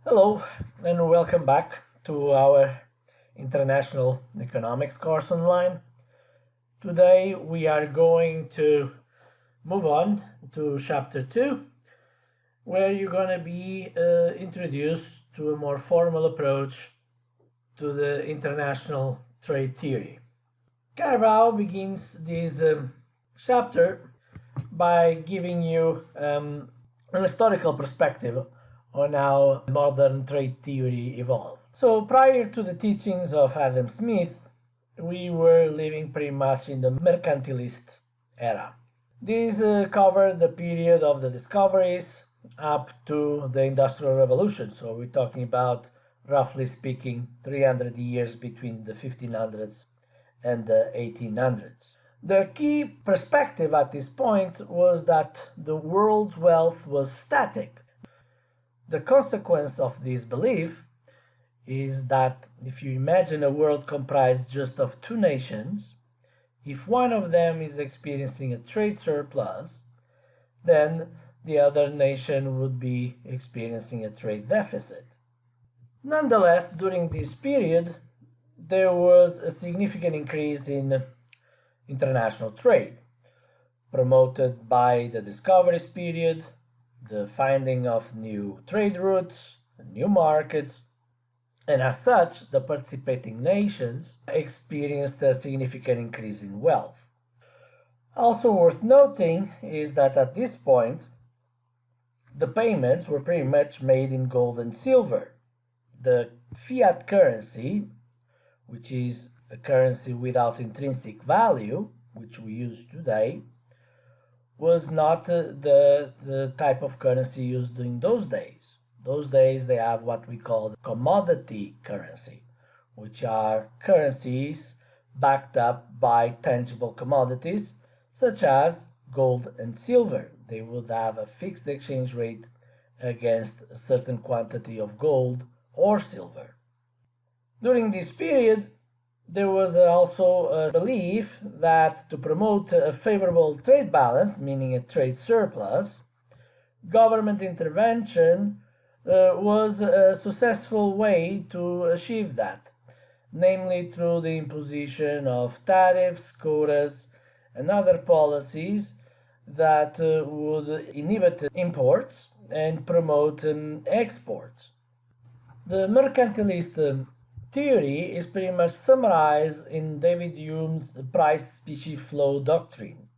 Hello and welcome back to our International Economics course online. Today we are going to move on to chapter 2, where you're going to be introduced to a more formal approach to the international trade theory. Carabao begins this chapter by giving you an historical perspective on how modern trade theory evolved. So, prior to the teachings of Adam Smith, we were living pretty much in the mercantilist era. This covered the period of the discoveries up to the Industrial Revolution. So, we're talking about, roughly speaking, 300 years between the 1500s and the 1800s. The key perspective at this point was that the world's wealth was static. The consequence of this belief is that if you imagine a world comprised just of two nations, if one of them is experiencing a trade surplus, then the other nation would be experiencing a trade deficit. Nonetheless, during this period, there was a significant increase in international trade, promoted by the discoveries period, the finding of new trade routes, new markets, and as such, the participating nations experienced a significant increase in wealth. Also worth noting is that at this point, the payments were pretty much made in gold and silver. The fiat currency, which is a currency without intrinsic value, which we use today, was not the type of currency used in those days. Those days they have what we call commodity currency, which are currencies backed up by tangible commodities such as gold and silver. They would have a fixed exchange rate against a certain quantity of gold or silver. During this period, there was also a belief that to promote a favorable trade balance, meaning a trade surplus, government intervention was a successful way to achieve that, namely through the imposition of tariffs, quotas, and other policies that would inhibit imports and promote exports. The mercantilist theory is pretty much summarized in David Hume's price specie flow doctrine.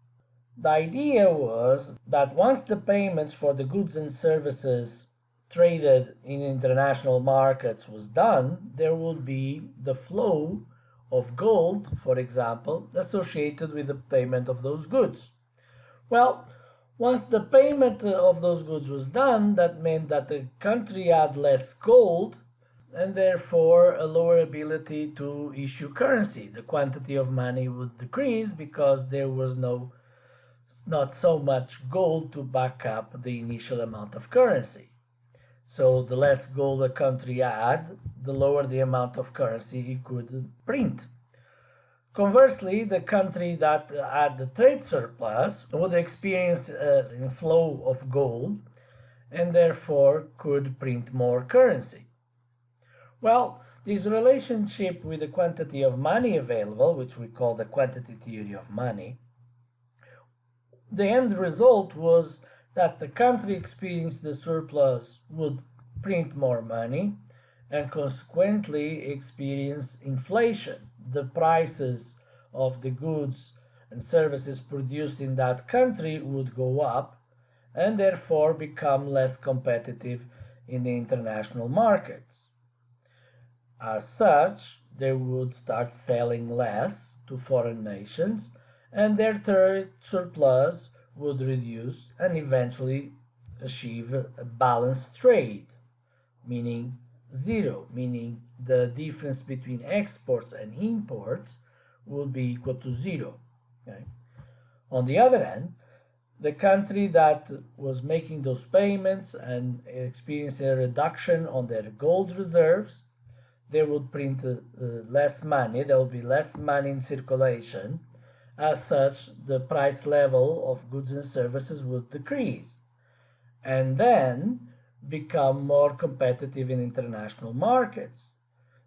The idea was that once the payments for the goods and services traded in international markets was done, there would be the flow of gold, for example, associated with the payment of those goods. Well, once the payment of those goods was done, that meant that the country had less gold and therefore a lower ability to issue currency. The quantity of money would decrease because there was not so much gold to back up the initial amount of currency. So the less gold a country had, the lower the amount of currency it could print. Conversely, the country that had the trade surplus would experience an inflow of gold and therefore could print more currency. Well, this relationship with the quantity of money available, which we call the quantity theory of money, the end result was that the country experiencing the surplus would print more money and consequently experience inflation. The prices of the goods and services produced in that country would go up and therefore become less competitive in the international markets. As such, they would start selling less to foreign nations and their trade surplus would reduce and eventually achieve a balanced trade, meaning zero, meaning the difference between exports and imports would be equal to zero. Okay? On the other hand, the country that was making those payments and experiencing a reduction on their gold reserves, they would print less money, there will be less money in circulation. As such, the price level of goods and services would decrease. And then become more competitive in international markets.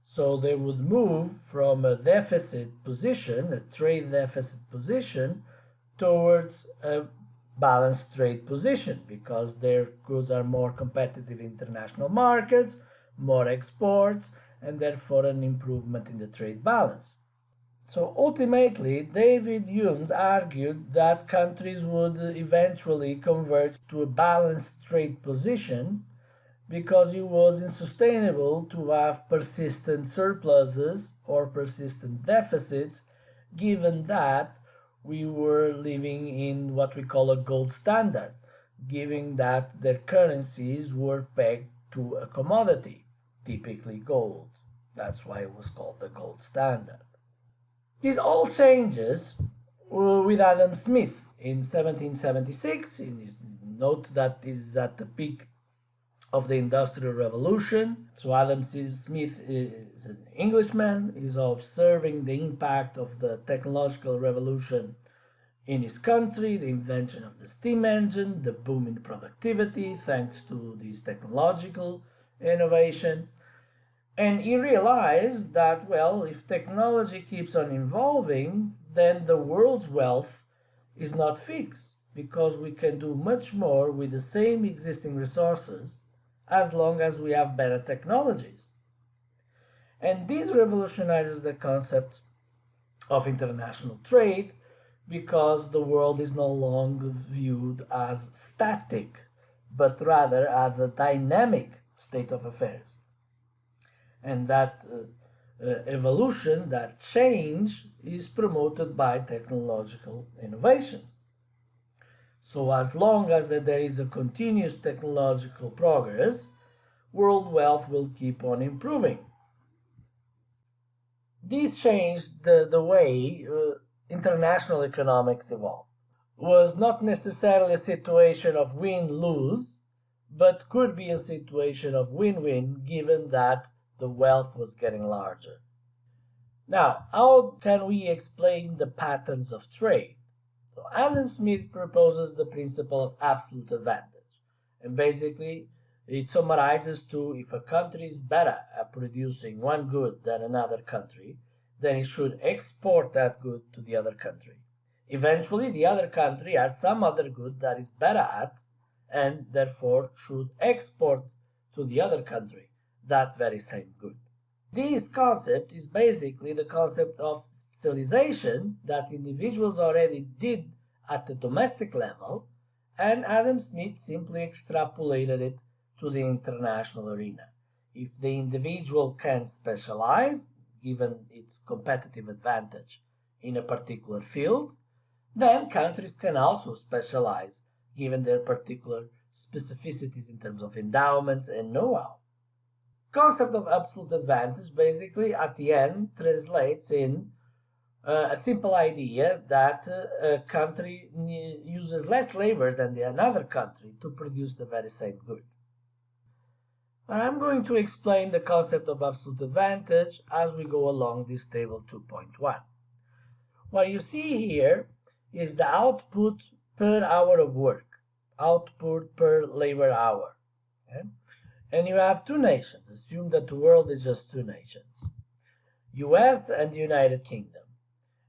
So they would move from a deficit position, a trade deficit position, towards a balanced trade position because their goods are more competitive in international markets, more exports, and therefore an improvement in the trade balance. So ultimately, David Hume argued that countries would eventually converge to a balanced trade position because it was unsustainable to have persistent surpluses or persistent deficits, given that we were living in what we call a gold standard, given that their currencies were pegged to a commodity, typically gold. That's why it was called the gold standard. This all changes with Adam Smith in 1776. Note that this is at the peak of the Industrial Revolution. So Adam Smith is an Englishman. He's observing the impact of the technological revolution in his country, the invention of the steam engine, the boom in productivity thanks to this technological innovation. And he realized that, well, if technology keeps on evolving, then the world's wealth is not fixed because we can do much more with the same existing resources as long as we have better technologies. And this revolutionizes the concept of international trade because the world is no longer viewed as static, but rather as a dynamic state of affairs. And that evolution, that change, is promoted by technological innovation. So as long as there is a continuous technological progress, world wealth will keep on improving. This changed the way international economics evolved. It was not necessarily a situation of win-lose, but could be a situation of win-win given that the wealth was getting larger. Now, how can we explain the patterns of trade? So Adam Smith proposes the principle of absolute advantage, and basically it summarizes to if a country is better at producing one good than another country, then it should export that good to the other country. Eventually, the other country has some other good that is better at, and therefore should export to the other country that very same good. This concept is basically the concept of specialization that individuals already did at the domestic level, and Adam Smith simply extrapolated it to the international arena. If the individual can specialize, given its competitive advantage in a particular field, then countries can also specialize, given their particular specificities in terms of endowments and know-how. Concept of absolute advantage basically at the end translates in a simple idea that a country uses less labor than another country to produce the very same good. I'm going to explain the concept of absolute advantage as we go along this table 2.1. What you see here is the output per hour of work, output per labor hour. Okay? And you have two nations. Assume that the world is just two nations, US and the United Kingdom.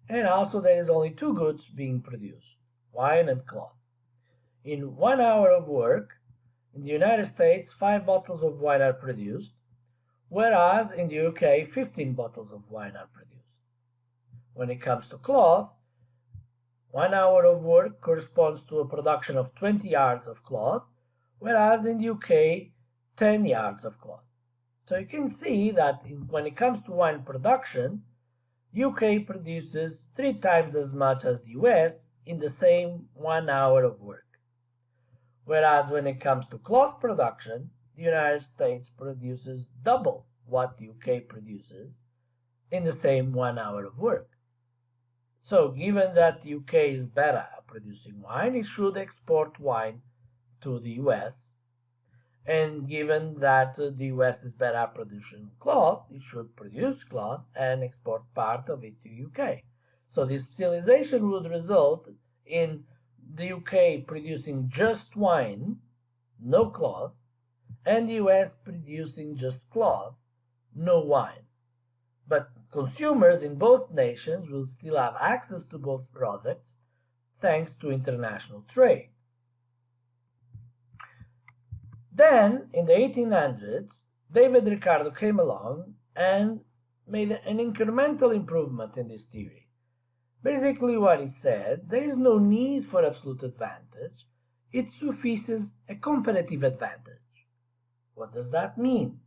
And also there is only two goods being produced, wine and cloth. In 1 hour of work, in the United States, 5 bottles of wine are produced, whereas in the UK, 15 bottles of wine are produced. When it comes to cloth, 1 hour of work corresponds to a production of 20 yards of cloth, whereas in the UK, 10 yards of cloth. So you can see that when it comes to wine production, UK produces 3 times as much as the US in the same 1 hour of work. Whereas when it comes to cloth production, the United States produces double what the UK produces in the same 1 hour of work. So given that the UK is better at producing wine, it should export wine to the US. And given that the US is better at producing cloth, it should produce cloth and export part of it to UK. So this specialization would result in the UK producing just wine, no cloth, and the US producing just cloth, no wine. But consumers in both nations will still have access to both products thanks to international trade. Then, in the 1800s, David Ricardo came along and made an incremental improvement in this theory. Basically, what he said, there is no need for absolute advantage, it suffices a comparative advantage. What does that mean?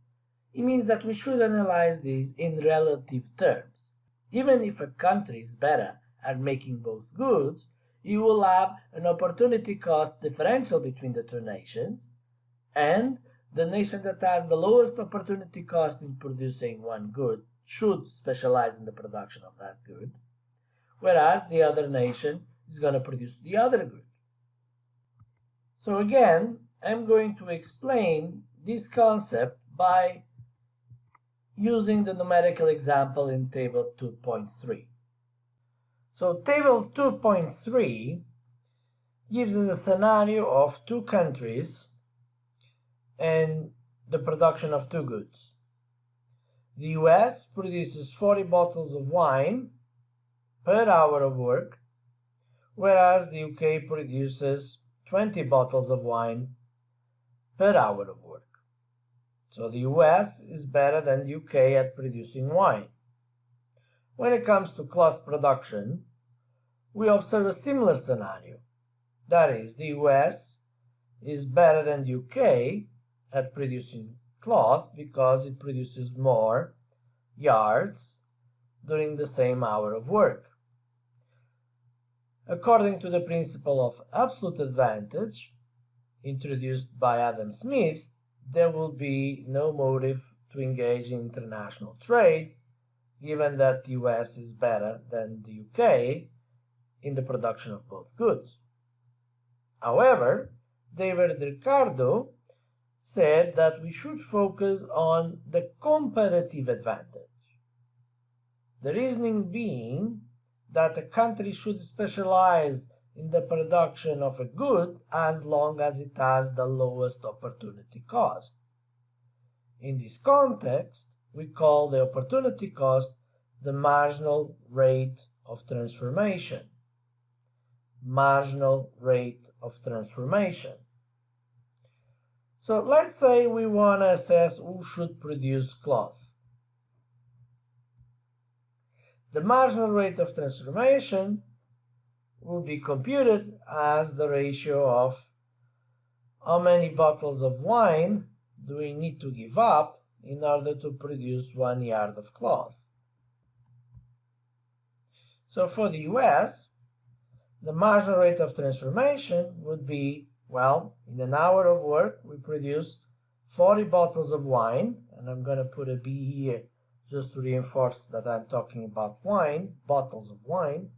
It means that we should analyze this in relative terms. Even if a country is better at making both goods, you will have an opportunity cost differential between the two nations, and the nation that has the lowest opportunity cost in producing one good should specialize in the production of that good, whereas the other nation is going to produce the other good. So again, I'm going to explain this concept by using the numerical example in table 2.3. So table 2.3 gives us a scenario of two countries and the production of two goods. The US produces 40 bottles of wine per hour of work, whereas the UK produces 20 bottles of wine per hour of work. So the US is better than the UK at producing wine. When it comes to cloth production, we observe a similar scenario. That is, the US is better than the UK at producing cloth because it produces more yards during the same hour of work. According to the principle of absolute advantage, introduced by Adam Smith, there will be no motive to engage in international trade, given that the US is better than the UK in the production of both goods. However, David Ricardo said that we should focus on the comparative advantage. The reasoning being that a country should specialize in the production of a good as long as it has the lowest opportunity cost. In this context, we call the opportunity cost the marginal rate of transformation. Marginal rate of transformation. So let's say we want to assess who should produce cloth. The marginal rate of transformation will be computed as the ratio of how many bottles of wine do we need to give up in order to produce 1 yard of cloth. So for the US, the marginal rate of transformation would be, well, in an hour of work, we produce 40 bottles of wine, and I'm going to put a B here just to reinforce that I'm talking about wine, bottles of wine.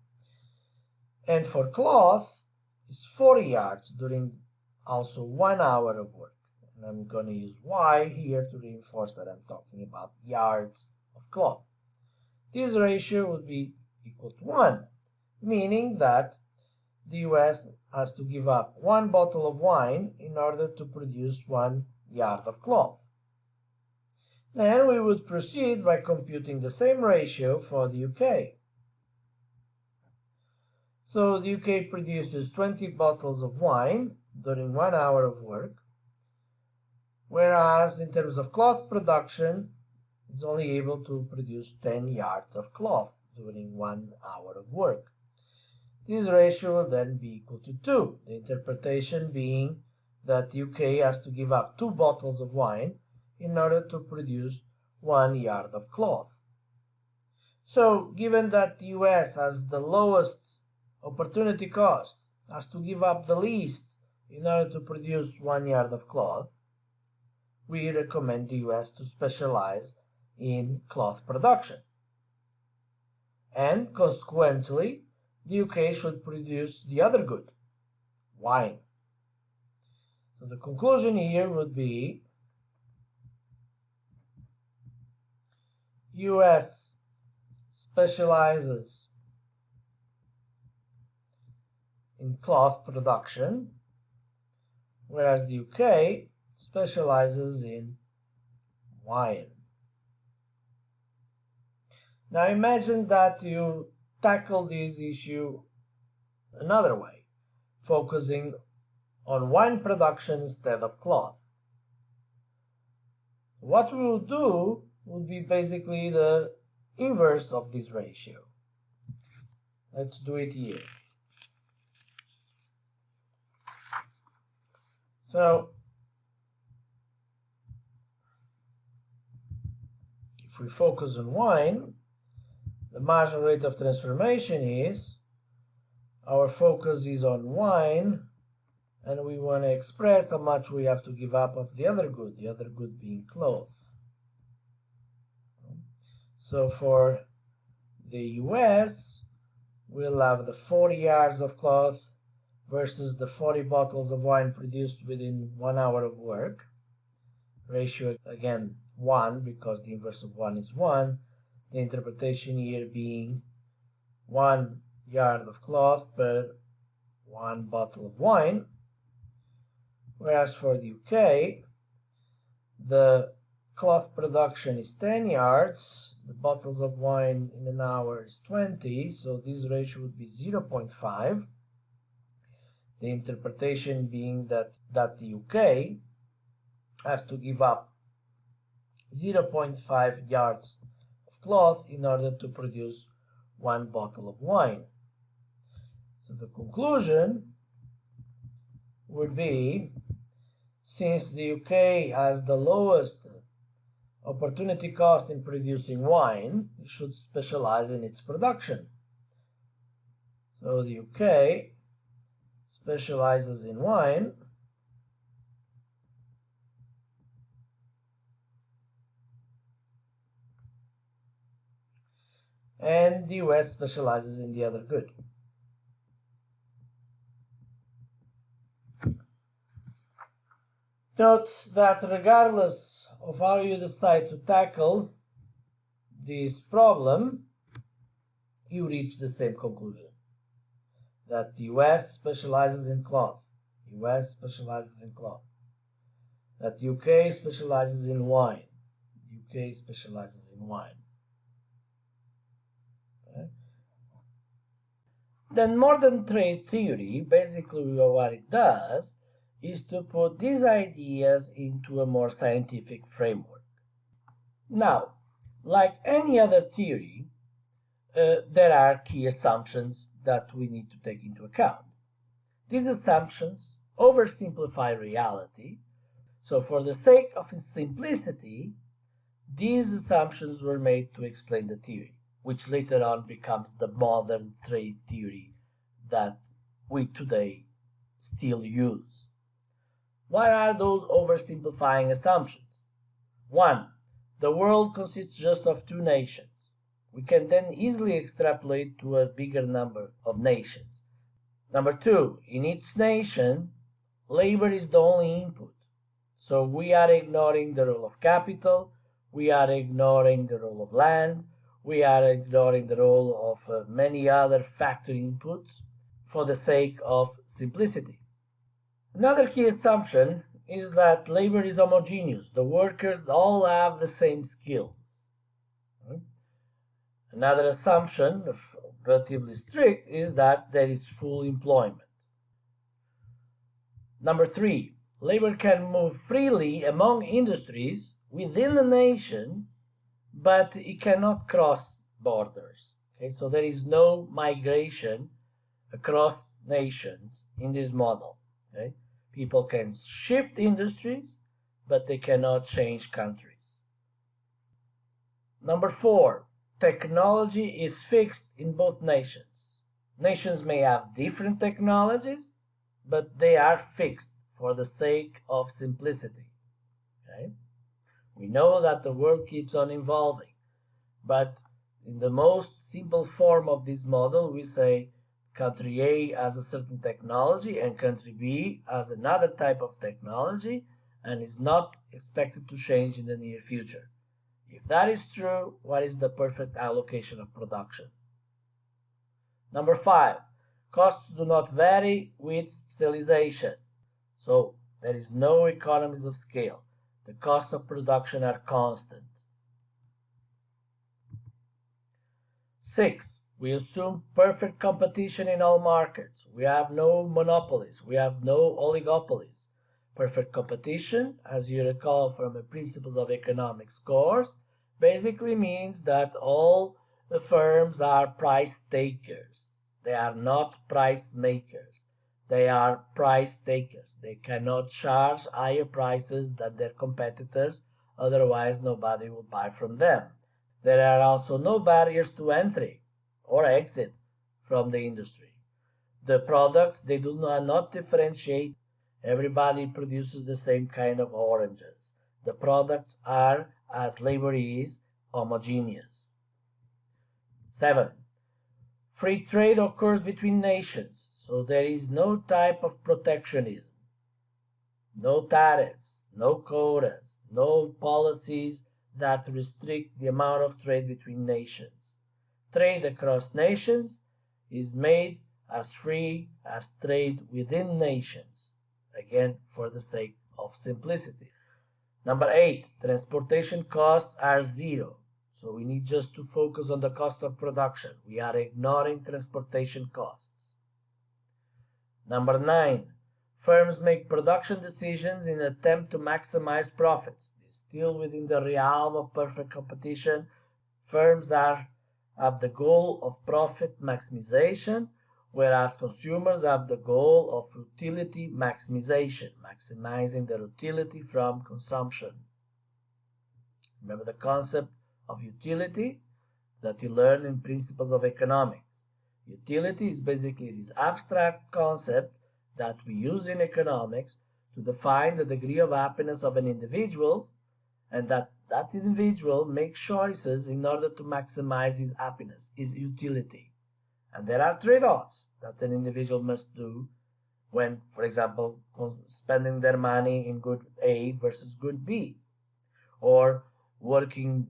And for cloth, it's 40 yards during also 1 hour of work. And I'm going to use Y here to reinforce that I'm talking about yards of cloth. This ratio would be equal to 1, meaning that the US has to give up 1 bottle of wine in order to produce 1 yard of cloth. Then we would proceed by computing the same ratio for the UK. So the UK produces 20 bottles of wine during 1 hour of work, whereas in terms of cloth production, it's only able to produce 10 yards of cloth during 1 hour of work. This ratio will then be equal to 2, the interpretation being that the UK has to give up 2 bottles of wine in order to produce 1 yard of cloth. So, given that the US has the lowest opportunity cost, has to give up the least in order to produce 1 yard of cloth, we recommend the US to specialize in cloth production. And consequently, the UK should produce the other good, wine. So the conclusion here would be US specializes in cloth production, whereas the UK specializes in wine. Now imagine that you tackle this issue another way, focusing on wine production instead of cloth. What we will do will be basically the inverse of this ratio. Let's do it here. So, if we focus on wine, the marginal rate of transformation is, our focus is on wine, and we want to express how much we have to give up of the other good being cloth. So for the US, we'll have the 40 yards of cloth versus the 40 bottles of wine produced within 1 hour of work. Ratio again 1, because the inverse of 1 is 1. The interpretation here being 1 yard of cloth per 1 bottle of wine. Whereas for the UK, the cloth production is 10 yards, the bottles of wine in an hour is 20, so this ratio would be 0.5. The interpretation being that the UK has to give up 0.5 yards of cloth in order to produce 1 bottle of wine. So the conclusion would be, since the UK has the lowest opportunity cost in producing wine, it should specialize in its production. So the UK specializes in wine, and the US specializes in the other good. Note that regardless of how you decide to tackle this problem, you reach the same conclusion. That the US specializes in cloth. US specializes in cloth. That the UK specializes in wine. UK specializes in wine. Okay. Then modern trade theory, basically what it does is to put these ideas into a more scientific framework. Now, like any other theory, there are key assumptions that we need to take into account. These assumptions oversimplify reality, so for the sake of simplicity, these assumptions were made to explain the theory, which later on becomes the modern trade theory that we today still use. What are those oversimplifying assumptions? 1. The world consists just of 2 nations. We can then easily extrapolate to a bigger number of nations. Number 2, in each nation, labor is the only input. So we are ignoring the role of capital, we are ignoring the role of land, we are ignoring the role of many other factor inputs for the sake of simplicity. Another key assumption is that labor is homogeneous. The workers all have the same skills. Another assumption, relatively strict, is that there is full employment. Number 3, labor can move freely among industries within the nation, but it cannot cross borders. Okay, so there is no migration across nations in this model. Okay? People can shift industries, but they cannot change countries. Number 4, technology is fixed in both nations. Nations may have different technologies, but they are fixed for the sake of simplicity. Okay? We know that the world keeps on evolving, but in the most simple form of this model, we say country A has a certain technology and country B has another type of technology and is not expected to change in the near future. If that is true, what is the perfect allocation of production? Number 5, costs do not vary with specialization. So There is no economies of scale. The costs of production are constant. 6. We assume perfect competition in all markets. We have no monopolies. We have no oligopolies. Perfect competition, as you recall from the Principles of Economics course, basically means that all the firms are price takers. They are not price makers. They are price takers. They cannot charge higher prices than their competitors, otherwise nobody will buy from them. There are also no barriers to entry or exit from the industry. The products, they do not differentiate. Everybody produces the same kind of oranges. The products are, as labor is, homogeneous. 7. Free trade occurs between nations, so there is no type of protectionism. No tariffs, no quotas, no policies that restrict the amount of trade between nations. Trade across nations is made as free as trade within nations, again for the sake of simplicity. Number 8, transportation costs are zero, so we need just to focus on the cost of production. We are ignoring transportation costs. Number 9, firms make production decisions in an attempt to maximize profits. Still within the realm of perfect competition, firms have the goal of profit maximization, whereas consumers have the goal of utility maximization, maximizing their utility from consumption. Remember the concept of utility that you learn in Principles of Economics. Utility is basically this abstract concept that we use in economics to define the degree of happiness of an individual, and that individual makes choices in order to maximize his happiness, his utility. And there are trade-offs that an individual must do when, for example, spending their money in good A versus good B, or working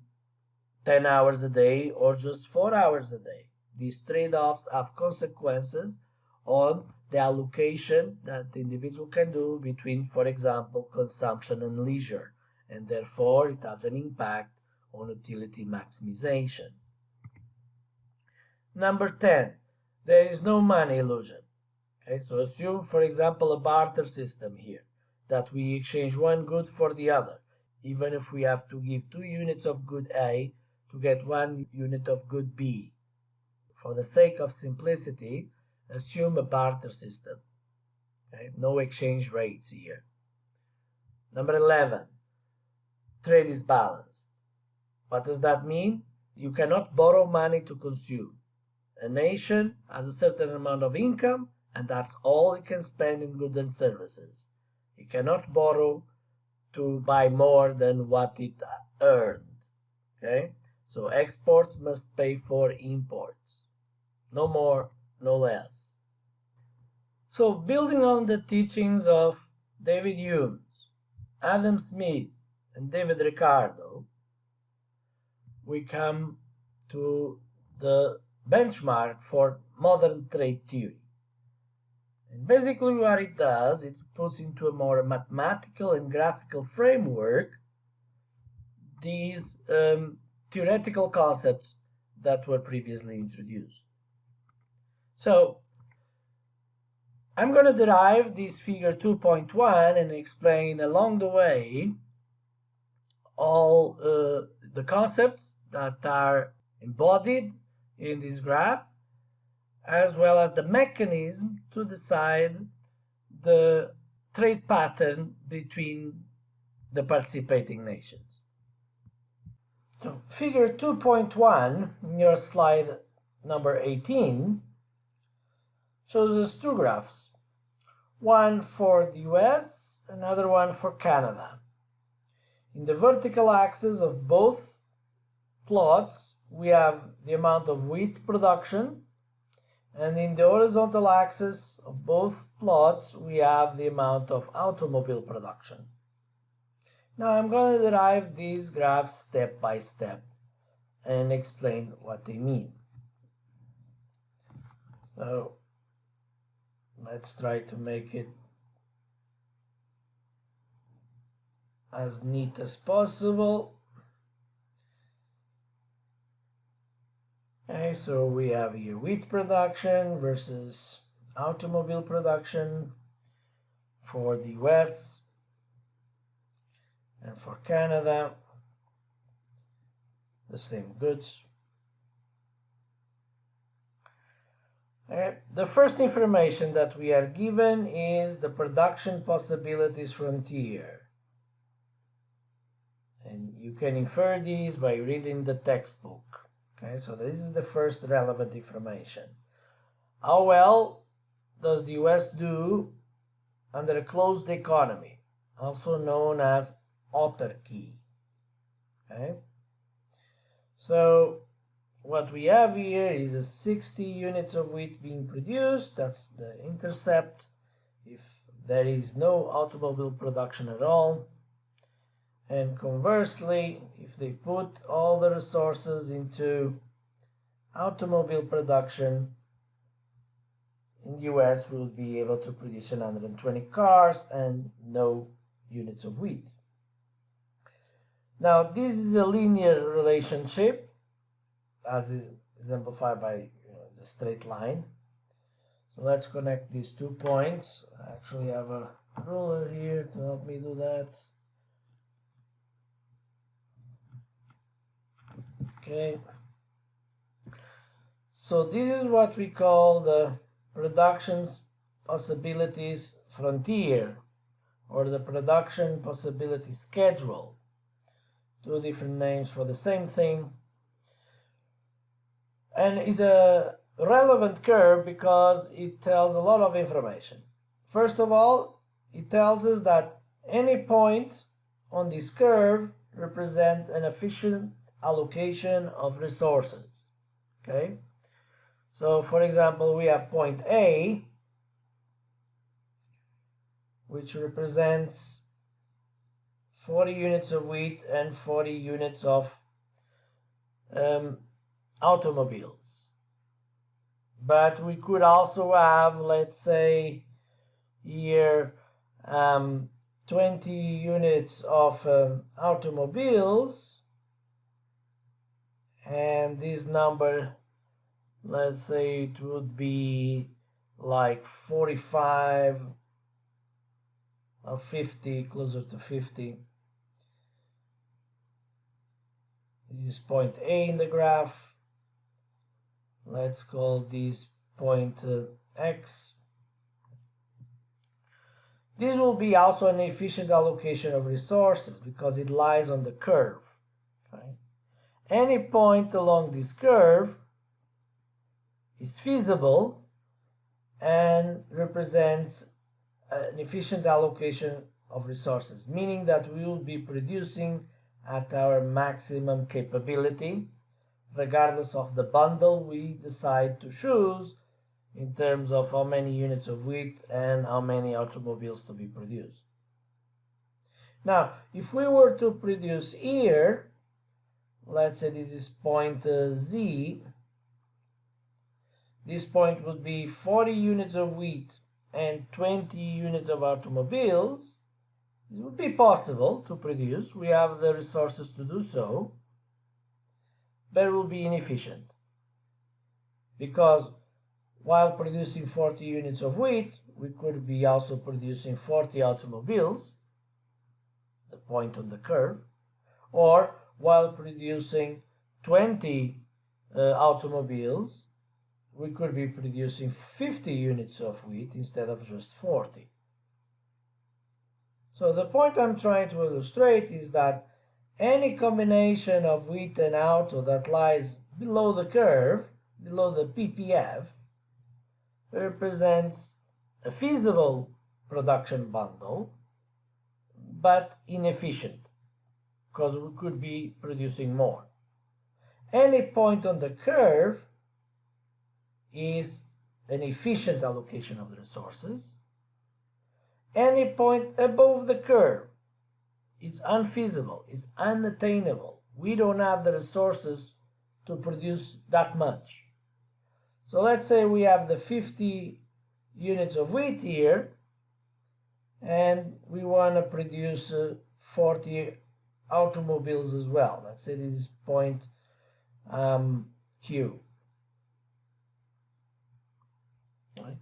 10 hours a day or just 4 hours a day. These trade-offs have consequences on the allocation that the individual can do between, for example, consumption and leisure, and therefore it has an impact on utility maximization. Number 10, there is no money illusion. Okay, so assume, for example, a barter system here, that we exchange one good for the other, even if we have to give 2 units of good A to get 1 unit of good B. For the sake of simplicity, assume a barter system. Okay, no exchange rates here. Number 11, trade is balanced. What does that mean? You cannot borrow money to consume. A nation has a certain amount of income, and that's all it can spend in goods and services. It cannot borrow to buy more than what it earned. Okay? So exports must pay for imports. No more, no less. So building on the teachings of David Hume, Adam Smith, and David Ricardo, we come to the benchmark for modern trade theory. And basically what it does, it puts into a more mathematical and graphical framework these theoretical concepts that were previously introduced. So I'm going to derive this figure 2.1 and explain along the way all the concepts that are embodied in this graph, as well as the mechanism to decide the trade pattern between the participating nations. So figure 2.1 in your slide number 18 shows us 2 graphs, one for the US, another one for Canada. In the vertical axis of both plots, we have the amount of wheat production, and in the horizontal axis of both plots, we have the amount of automobile production. Now I'm going to derive these graphs step by step and explain what they mean. So let's try to make it as neat as possible. Okay, so we have here wheat production versus automobile production for the US and for Canada, the same goods. Okay. The first information that we are given is the production possibilities frontier. And you can infer these by reading the textbook. Okay, so this is the first relevant information. How well does the US do under a closed economy, also known as autarky? Okay, so what we have here is a 60 units of wheat being produced. That's the intercept if there is no automobile production at all. And conversely, if they put all the resources into automobile production, in the US we will be able to produce 120 cars and no units of wheat. Now, this is a linear relationship, as exemplified by the straight line. So let's connect these 2 points. I actually have a ruler here to help me do that. Okay, so this is what we call the production possibilities frontier, or the production possibility schedule. 2 different names for the same thing, and is a relevant curve because it tells a lot of information. First of all, it tells us that any point on this curve represents an efficient allocation of resources. Okay, so for example, we have point A, which represents 40 units of wheat and 40 units of automobiles. But we could also have, let's say, here 20 units of automobiles, and this number, let's say it would be like 45 or 50, closer to 50. This is point A in the graph. Let's call this point X. This will be also an efficient allocation of resources because it lies on the curve. Okay? Any point along this curve is feasible and represents an efficient allocation of resources, meaning that we will be producing at our maximum capability, regardless of the bundle we decide to choose in terms of how many units of wheat and how many automobiles to be produced. Now, if we were to produce here, let's say this is point Z, this point would be 40 units of wheat and 20 units of automobiles. It would be possible to produce. We have the resources to do so, but it will be inefficient because while producing 40 units of wheat, we could be also producing 40 automobiles, the point on the curve, or while producing 20 automobiles, we could be producing 50 units of wheat instead of just 40. So the point I'm trying to illustrate is that any combination of wheat and auto that lies below the curve, below the PPF, represents a feasible production bundle, but inefficient, because we could be producing more. Any point on the curve is an efficient allocation of the resources. Any point above the curve is unfeasible, it's unattainable. We don't have the resources to produce that much. So let's say we have the 50 units of wheat here, and we want to produce 40 automobiles as well. Let's say this is point Q. Right.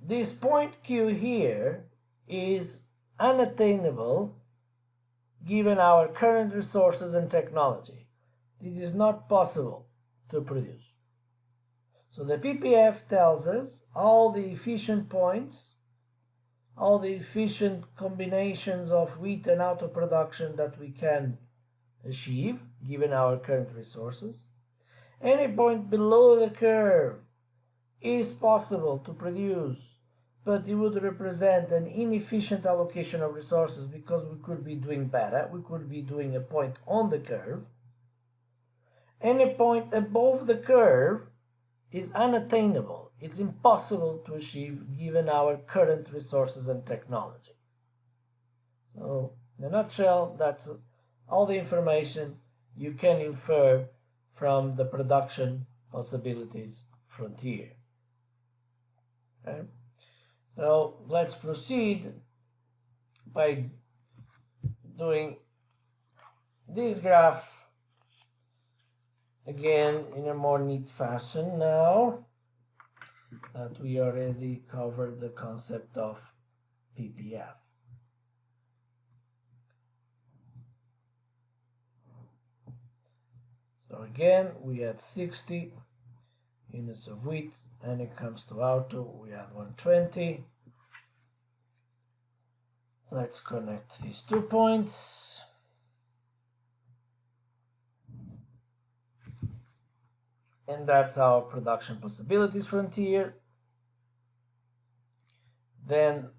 This point Q here is unattainable given our current resources and technology. This is not possible to produce. So the PPF tells us all the efficient points, all the efficient combinations of wheat and auto production that we can achieve given our current resources. Any point below the curve is possible to produce, but it would represent an inefficient allocation of resources because we could be doing better. We could be doing a point on the curve. Any point above the curve is unattainable. It's impossible to achieve given our current resources and technology. So, in a nutshell, that's all the information you can infer from the production possibilities frontier. Okay? So, let's proceed by doing this graph again in a more neat fashion now that we already covered the concept of PPF. So again, we had 60 units of wheat, and it comes to auto, we had 120. Let's connect these 2 points. And that's our production possibilities frontier. Then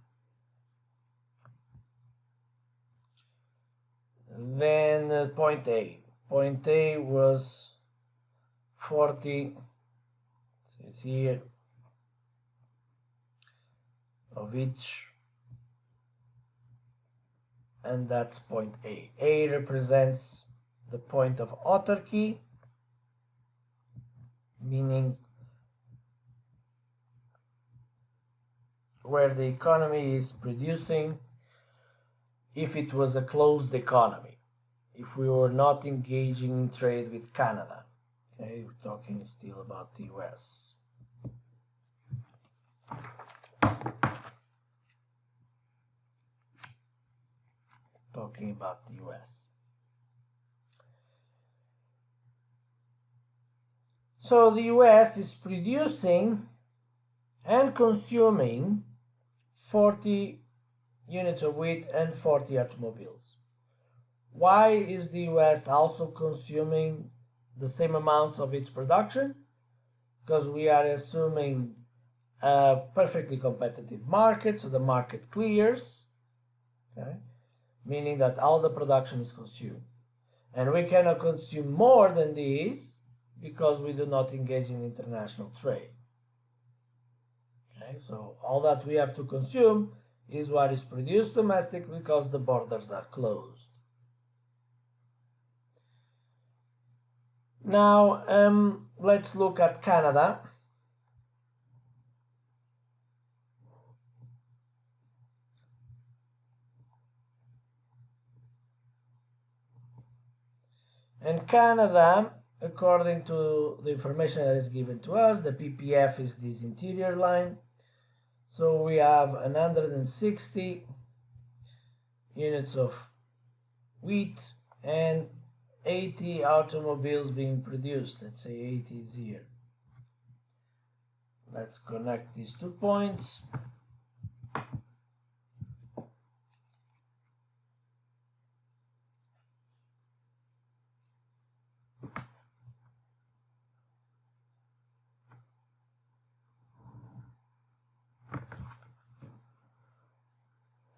point A. Point A was 40, says here, of each, and that's point A. A represents the point of autarky, meaning where the economy is producing if it was a closed economy, if we were not engaging in trade with Canada. Okay, we're talking still about the US. Talking about the US. So the US is producing and consuming 40 units of wheat and 40 automobiles. Why is the US also consuming the same amounts of its production? Because we are assuming a perfectly competitive market, so the market clears, okay? Meaning that all the production is consumed. And we cannot consume more than this because we do not engage in international trade. Okay, so all that we have to consume is what is produced domestically because the borders are closed. Now, let's look at Canada. And Canada, according to the information that is given to us, the PPF is this interior line. So we have 160 units of wheat and 80 automobiles being produced. Let's say 80 is here. Let's connect these 2 points.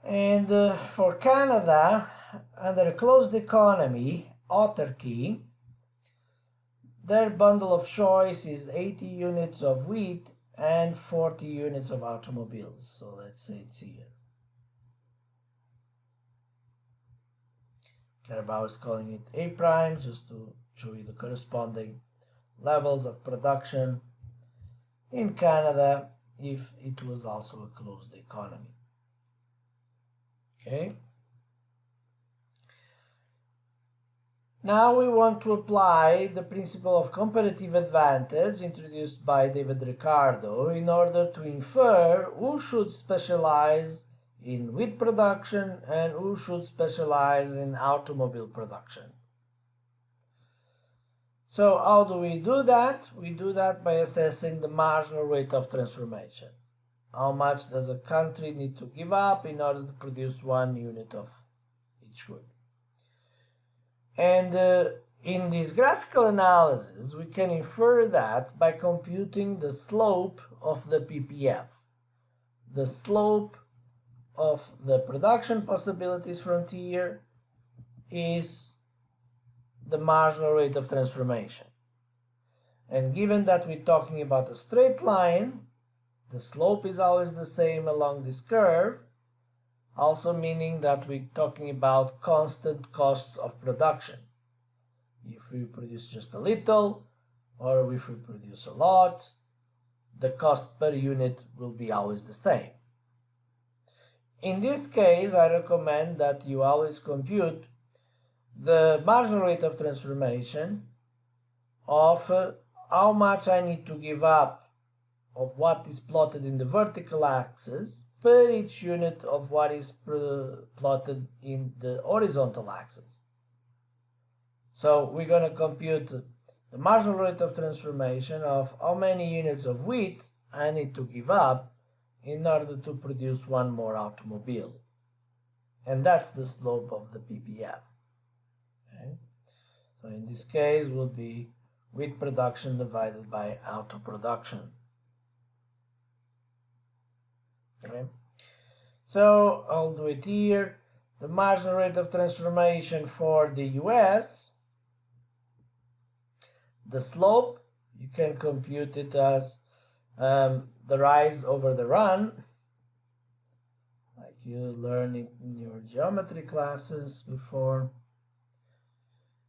And for Canada, under a closed economy, autarky, their bundle of choice is 80 units of wheat and 40 units of automobiles. So let's say it's here. Carabao is calling it A prime just to show you the corresponding levels of production in Canada if it was also a closed economy. Okay. Now we want to apply the principle of comparative advantage introduced by David Ricardo in order to infer who should specialize in wheat production and who should specialize in automobile production. So how do we do that? We do that by assessing the marginal rate of transformation. How much does a country need to give up in order to produce 1 unit of each good? And in this graphical analysis, we can infer that by computing the slope of the PPF, the slope of the production possibilities frontier is the marginal rate of transformation. And given that we're talking about a straight line, the slope is always the same along this curve, also meaning that we're talking about constant costs of production. If we produce just a little, or if we produce a lot, the cost per unit will be always the same. In this case, I recommend that you always compute the marginal rate of transformation of how much I need to give up of what is plotted in the vertical axis per each unit of what is plotted in the horizontal axis. So we're going to compute the marginal rate of transformation of how many units of wheat I need to give up in order to produce 1 more automobile. And that's the slope of the PPF. Okay? So in this case will be wheat production divided by auto production. Okay. So I'll do it here. The marginal rate of transformation for the US, the slope, you can compute it as the rise over the run, like you learned it in your geometry classes before.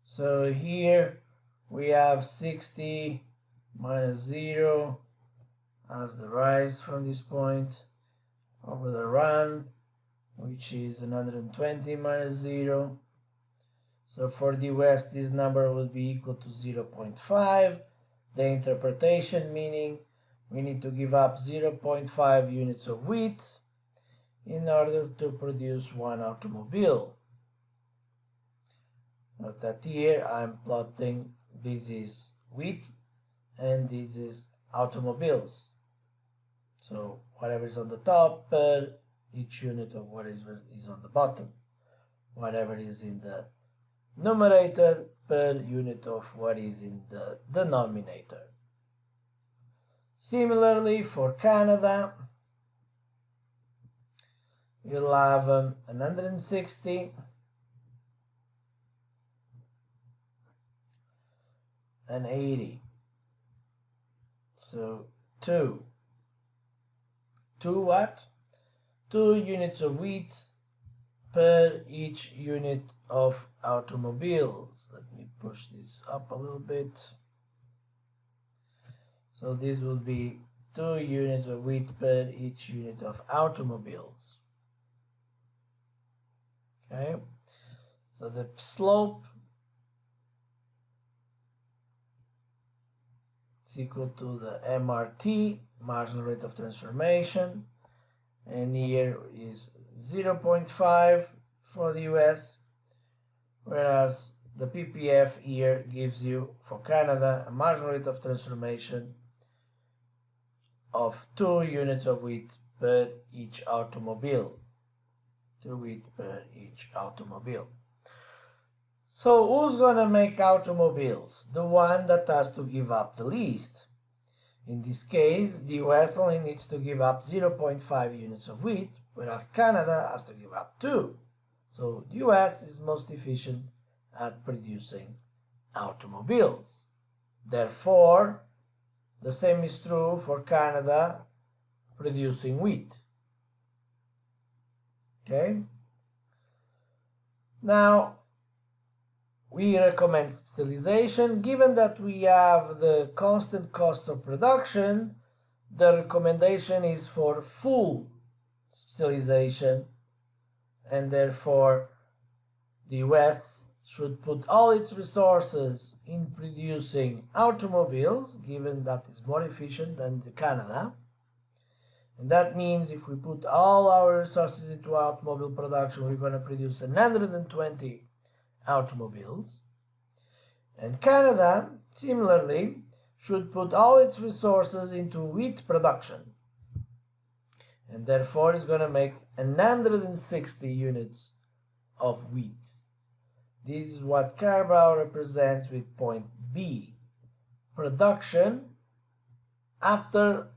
So here we have 60 minus 0 as the rise from this point over the run, which is 120 minus 0. So for the US, this number will be equal to 0.5. The interpretation meaning we need to give up 0.5 units of wheat in order to produce 1 automobile. Note that here I'm plotting this is wheat and this is automobiles. So whatever is on the top per each unit of what is on the bottom. Whatever is in the numerator per unit of what is in the denominator. Similarly for Canada, you'll have 160 and 80. So 2 what? 2 units of wheat per each unit of automobiles. Let me push this up a little bit. So this will be 2 units of wheat per each unit of automobiles. Okay, so the slope is equal to the MRT, marginal rate of transformation, and here is 0.5 for the US, whereas the PPF here gives you for Canada a marginal rate of transformation of 2 units of wheat per each automobile. 2 wheat per each automobile. So who's gonna make automobiles? The one that has to give up the least. In this case, the US only needs to give up 0.5 units of wheat, whereas Canada has to give up 2. So the US is most efficient at producing automobiles. Therefore, the same is true for Canada producing wheat. Okay? Now, we recommend specialization. Given that we have the constant costs of production, the recommendation is for full specialization, and therefore the US should put all its resources in producing automobiles, given that it's more efficient than Canada. And that means if we put all our resources into automobile production, we're going to produce 120 automobiles. And Canada, similarly, should put all its resources into wheat production. And therefore is going to make 160 units of wheat. This is what Carabao represents with point B. Production after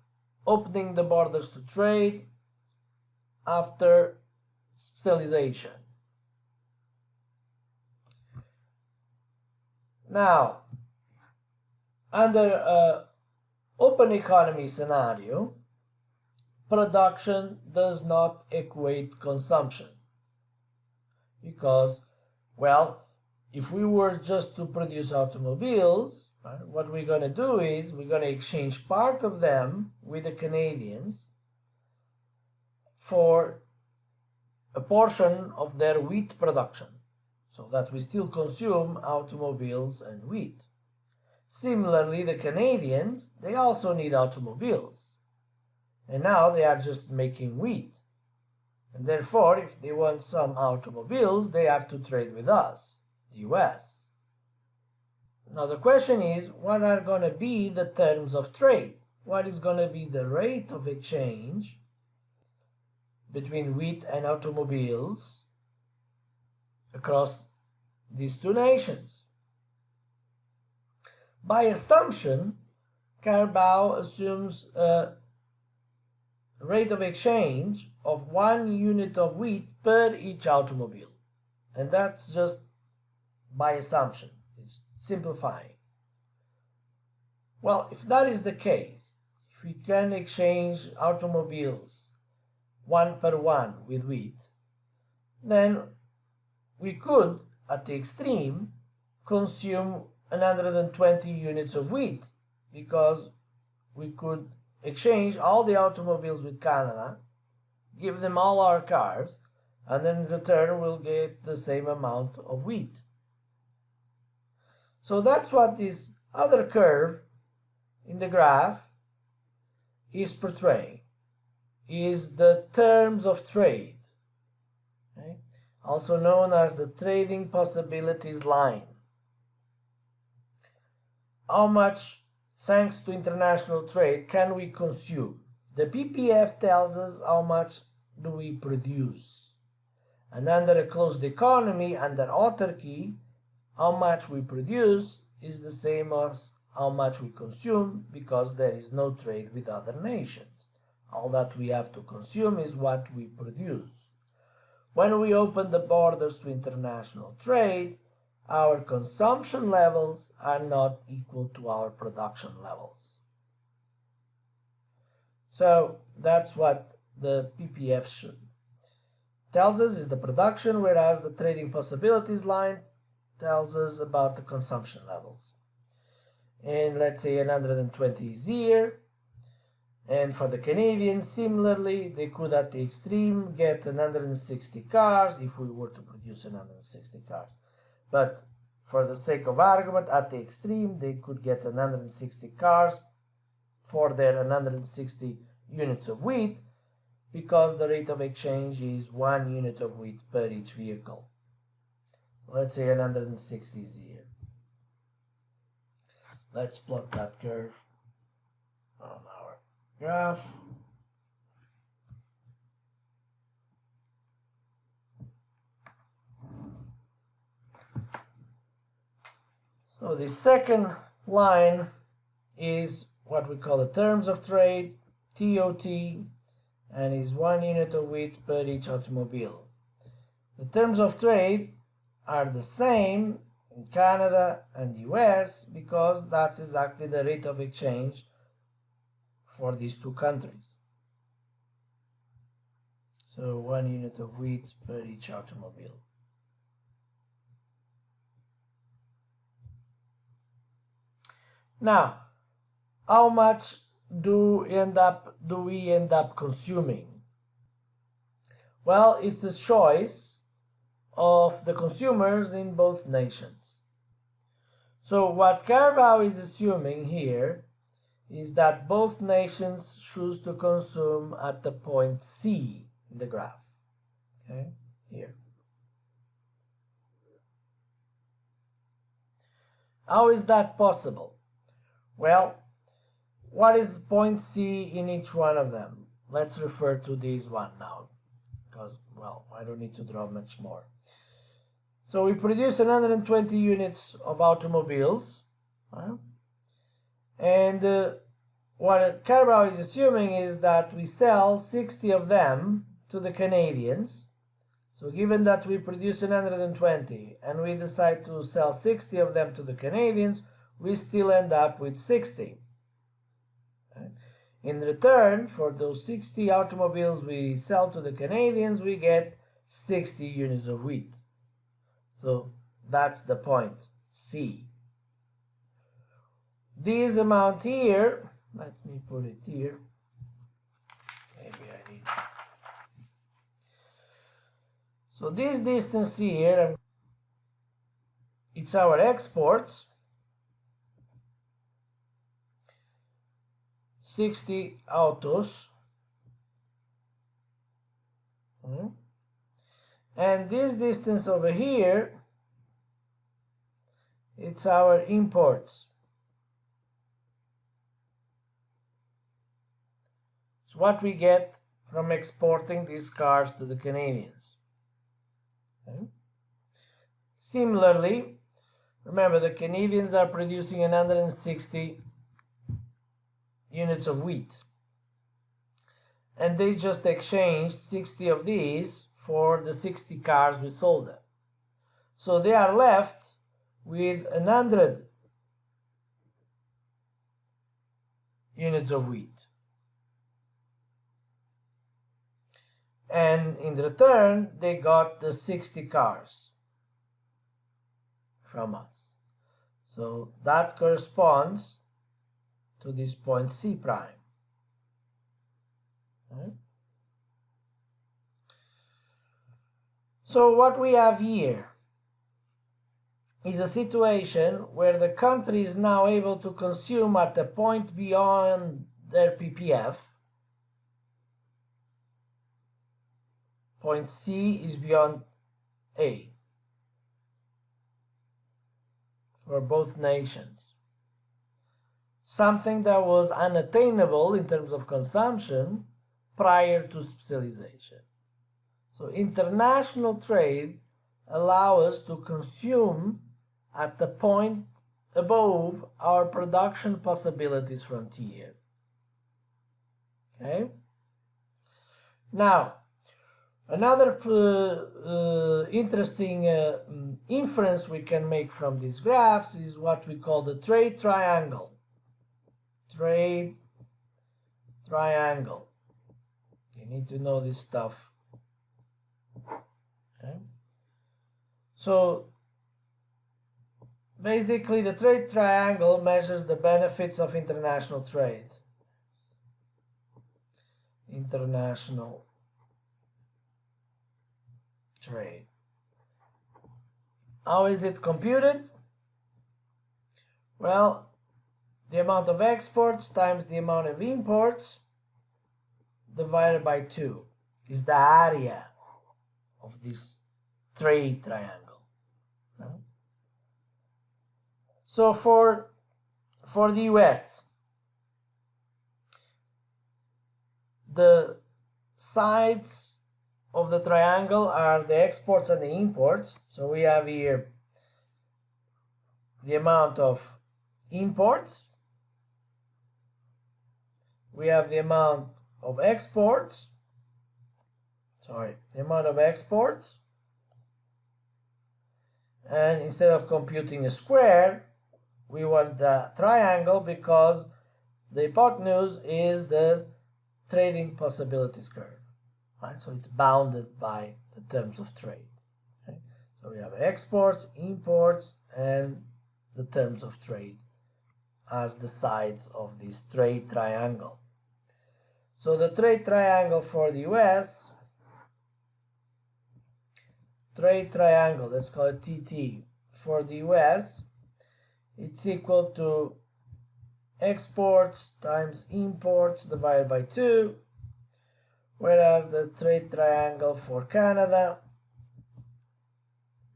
opening the borders to trade, after specialization. Now, under an open economy scenario, production does not equate consumption. Because, well, if we were just to produce automobiles, right, what we're going to do is we're going to exchange part of them with the Canadians for a portion of their wheat production, so that we still consume automobiles and wheat. Similarly, the Canadians, they also need automobiles. And now they are just making wheat. And therefore, if they want some automobiles, they have to trade with us, the US. Now the question is, what are going to be the terms of trade? What is going to be the rate of exchange between wheat and automobiles across these two nations? By assumption, Carabao assumes a rate of exchange of 1 unit of wheat per each automobile. And that's just by assumption. It's simplifying. Well, if that is the case, if we can exchange automobiles 1 per 1 with wheat, then we could, at the extreme, consume 120 units of wheat, because we could exchange all the automobiles with Canada, give them all our cars, and then in return we'll get the same amount of wheat. So that's what this other curve in the graph is portraying, is the terms of trade, okay? Also known as the trading possibilities line. How much, thanks to international trade, can we consume? The PPF tells us how much do we produce. And under a closed economy, under autarky, how much we produce is the same as how much we consume, because there is no trade with other nations. All that we have to consume is what we produce. When we open the borders to international trade, our consumption levels are not equal to our production levels. So that's what the PPF tells us, is the production, whereas the trading possibilities line tells us about the consumption levels. And let's say 120 is here. And for the Canadians, similarly, they could at the extreme get 160 cars if we were to produce 160 cars. But for the sake of argument, at the extreme, they could get 160 cars for their 160 units of wheat, because the rate of exchange is 1 unit of wheat per each vehicle. Let's say 160 is here. Let's plot that curve on our graph. So the second line is what we call the terms of trade, TOT, and is 1 unit of wheat per each automobile. The terms of trade are the same in Canada and US, because that's exactly the rate of exchange for these two countries. So 1 unit of wheat per each automobile. Now, how much do we end up consuming? Well, it's a choice of the consumers in both nations. So what Carabao is assuming here is that both nations choose to consume at the point C in the graph. Okay, here. How is that possible? Well, what is point C in each one of them? Let's refer to this one now, because, well, I don't need to draw much more. So we produce 120 units of automobiles, and what Carabao is assuming is that we sell 60 of them to the Canadians. So given that we produce 120 and we decide to sell 60 of them to the Canadians, we still end up with 60. Okay? In return, for those 60 automobiles we sell to the Canadians, we get 60 units of wheat. So that's the point, C. This amount here, let me put it here. Maybe I need. So this distance here, it's our exports. 60 autos. And this distance over here, it's our imports. It's what we get from exporting these cars to the Canadians. Okay. Similarly, remember the Canadians are producing 160 units of wheat, and they just exchanged 60 of these for the 60 cars we sold them. So they are left with 100 units of wheat. And in return, they got the 60 cars from us. So that corresponds to this point C prime. Okay. So what we have here is a situation where the country is now able to consume at a point beyond their PPF. Point C is beyond A for both nations. Something that was unattainable in terms of consumption prior to specialization. So international trade allows us to consume at the point above our production possibilities frontier. Okay? Now, another interesting inference we can make from these graphs is what we call the trade triangle. Trade triangle. You need to know this stuff. Okay. So basically the trade triangle measures the benefits of international trade. International trade. How is it computed? Well, the amount of exports times the amount of imports divided by 2 is the area of this trade triangle. So for the US, the sides of the triangle are the exports and the imports. So we have here the amount of imports, we have the amount of exports, and instead of computing a square, we want the triangle because the hypotenuse is the trading possibilities curve. Right? So it's bounded by the terms of trade. Okay? So we have exports, imports, and the terms of trade as the sides of this trade triangle. So the trade triangle for the US trade triangle, let's call it TT, for the US, it's equal to exports times imports divided by 2, whereas the trade triangle for Canada,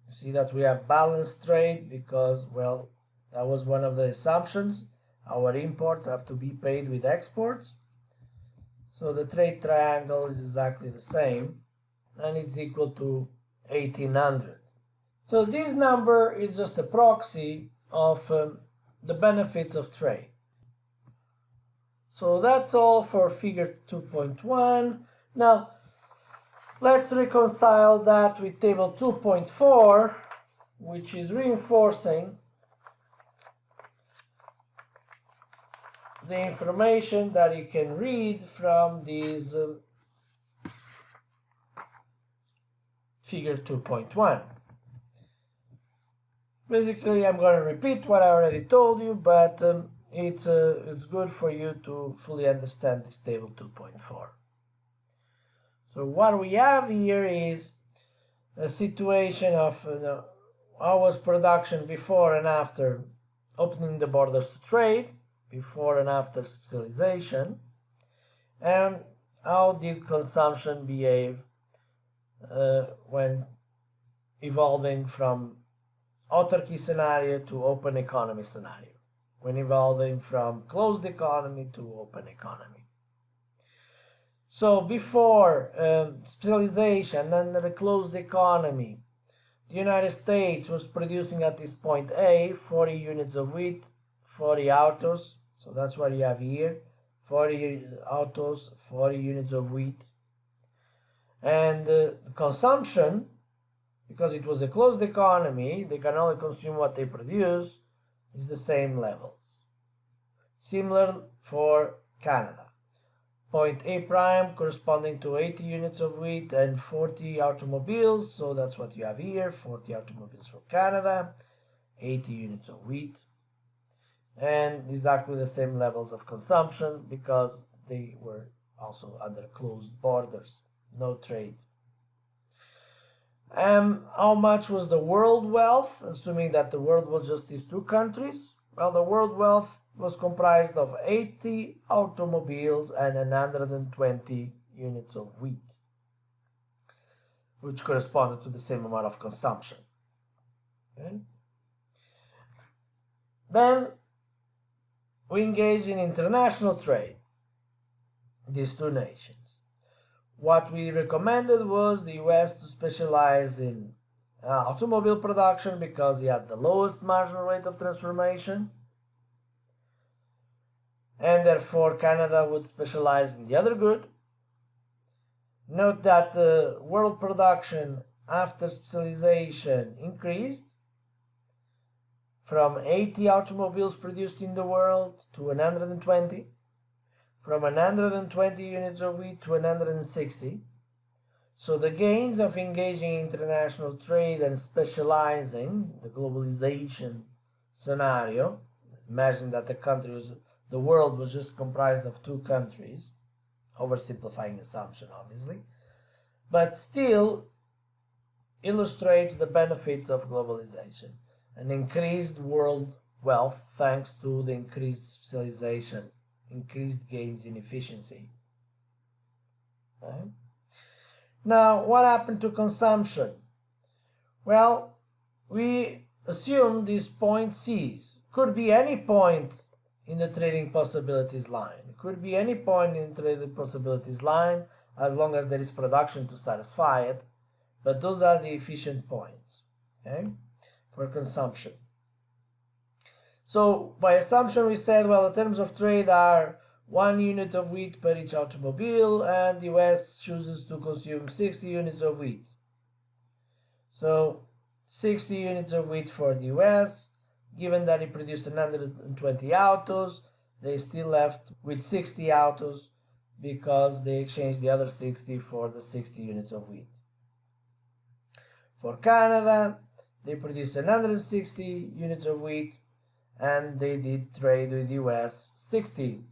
you see that we have balanced trade because, well, that was one of the assumptions. Our imports have to be paid with exports. So the trade triangle is exactly the same, and it's equal to 1800. So this number is just a proxy of the benefits of trade. So that's all for figure 2.1. Now, let's reconcile that with table 2.4, which is reinforcing the information that you can read from this figure 2.1. Basically, I'm going to repeat what I already told you, but it's good for you to fully understand this table 2.4. So what we have here is a situation of how was production before and after opening the borders to trade, before and after specialization, and how did consumption behave when evolving from autarky scenario to open economy scenario, when evolving from closed economy to open economy. So before specialization and the closed economy, the United States was producing at this point A 40 units of wheat, 40 autos, so that's what you have here, 40 autos, 40 units of wheat. And the consumption, because it was a closed economy, they can only consume what they produce, is the same levels. Similar for Canada. Point A prime corresponding to 80 units of wheat and 40 automobiles, so that's what you have here, 40 automobiles for Canada, 80 units of wheat, and exactly the same levels of consumption because they were also under closed borders, no trade. How much was the world wealth, assuming that the world was just these two countries? Well, the world wealth was comprised of 80 automobiles and 120 units of wheat, which corresponded to the same amount of consumption. Okay? Then we engaged in international trade, these two nations. What we recommended was the US to specialize in automobile production because it had the lowest marginal rate of transformation, and therefore Canada would specialize in the other good. Note that the world production after specialization increased from 80 automobiles produced in the world to 120, from 120 units of wheat to 160. So the gains of engaging in international trade and specializing, the globalization scenario, imagine that the world was just comprised of two countries, oversimplifying assumption obviously, but still illustrates the benefits of globalization, an increased world wealth thanks to the increased specialization, increased gains in efficiency. Okay? Now, what happened to consumption? Well, we assume these point C's. Could be any point in the trading possibilities line. It could be any point in the trading possibilities line as long as there is production to satisfy it. But those are the efficient points, okay, for consumption. So by assumption we said, well, the terms of trade are 1 unit of wheat per each automobile, and the US chooses to consume 60 units of wheat. So 60 units of wheat for the US, given that it produced 120 autos, they still left with 60 autos because they exchanged the other 60 for the 60 units of wheat. For Canada, they produced 160 units of wheat, and they did trade with the US 60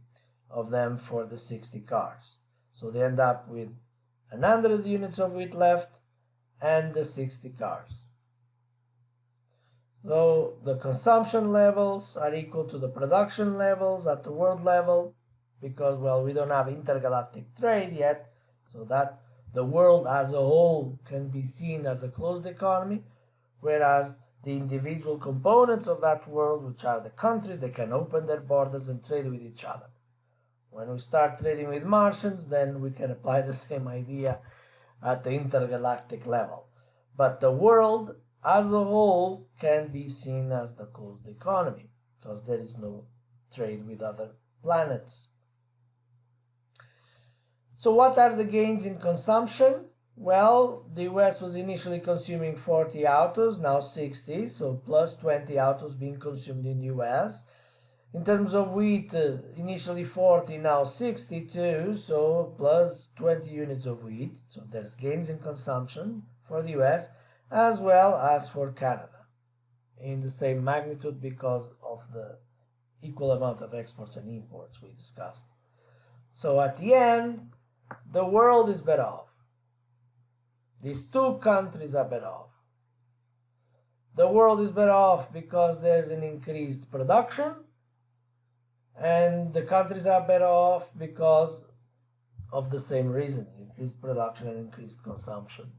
of them for the 60 cars. So they end up with 100 units of wheat left and the 60 cars. So the consumption levels are equal to the production levels at the world level, because, well, we don't have intergalactic trade yet, so that the world as a whole can be seen as a closed economy, whereas the individual components of that world, which are the countries, they can open their borders and trade with each other. When we start trading with Martians, then we can apply the same idea at the intergalactic level. But the world as a whole can be seen as the closed economy, because there is no trade with other planets. So what are the gains in consumption? Well, the US was initially consuming 40 autos, now 60, so plus 20 autos being consumed in the US. In terms of wheat, initially 40, now 62, so plus 20 units of wheat. So there's gains in consumption for the US as well as for Canada in the same magnitude because of the equal amount of exports and imports we discussed. So at the end, the world is better off. These two countries are better off. The world is better off because there's an increased production, and the countries are better off because of the same reasons: increased production and increased consumption.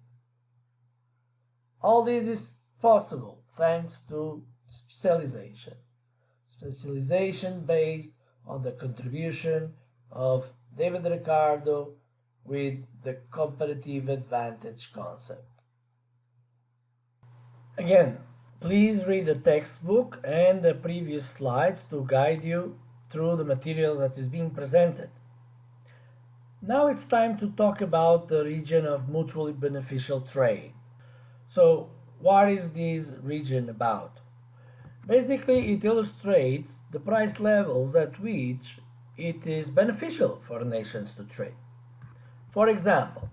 All this is possible thanks to specialization. Specialization based on the contribution of David Ricardo with the competitive advantage concept. Again, please read the textbook and the previous slides to guide you through the material that is being presented. Now it's time to talk about the region of mutually beneficial trade. So, what is this region about? Basically, it illustrates the price levels at which it is beneficial for nations to trade. For example,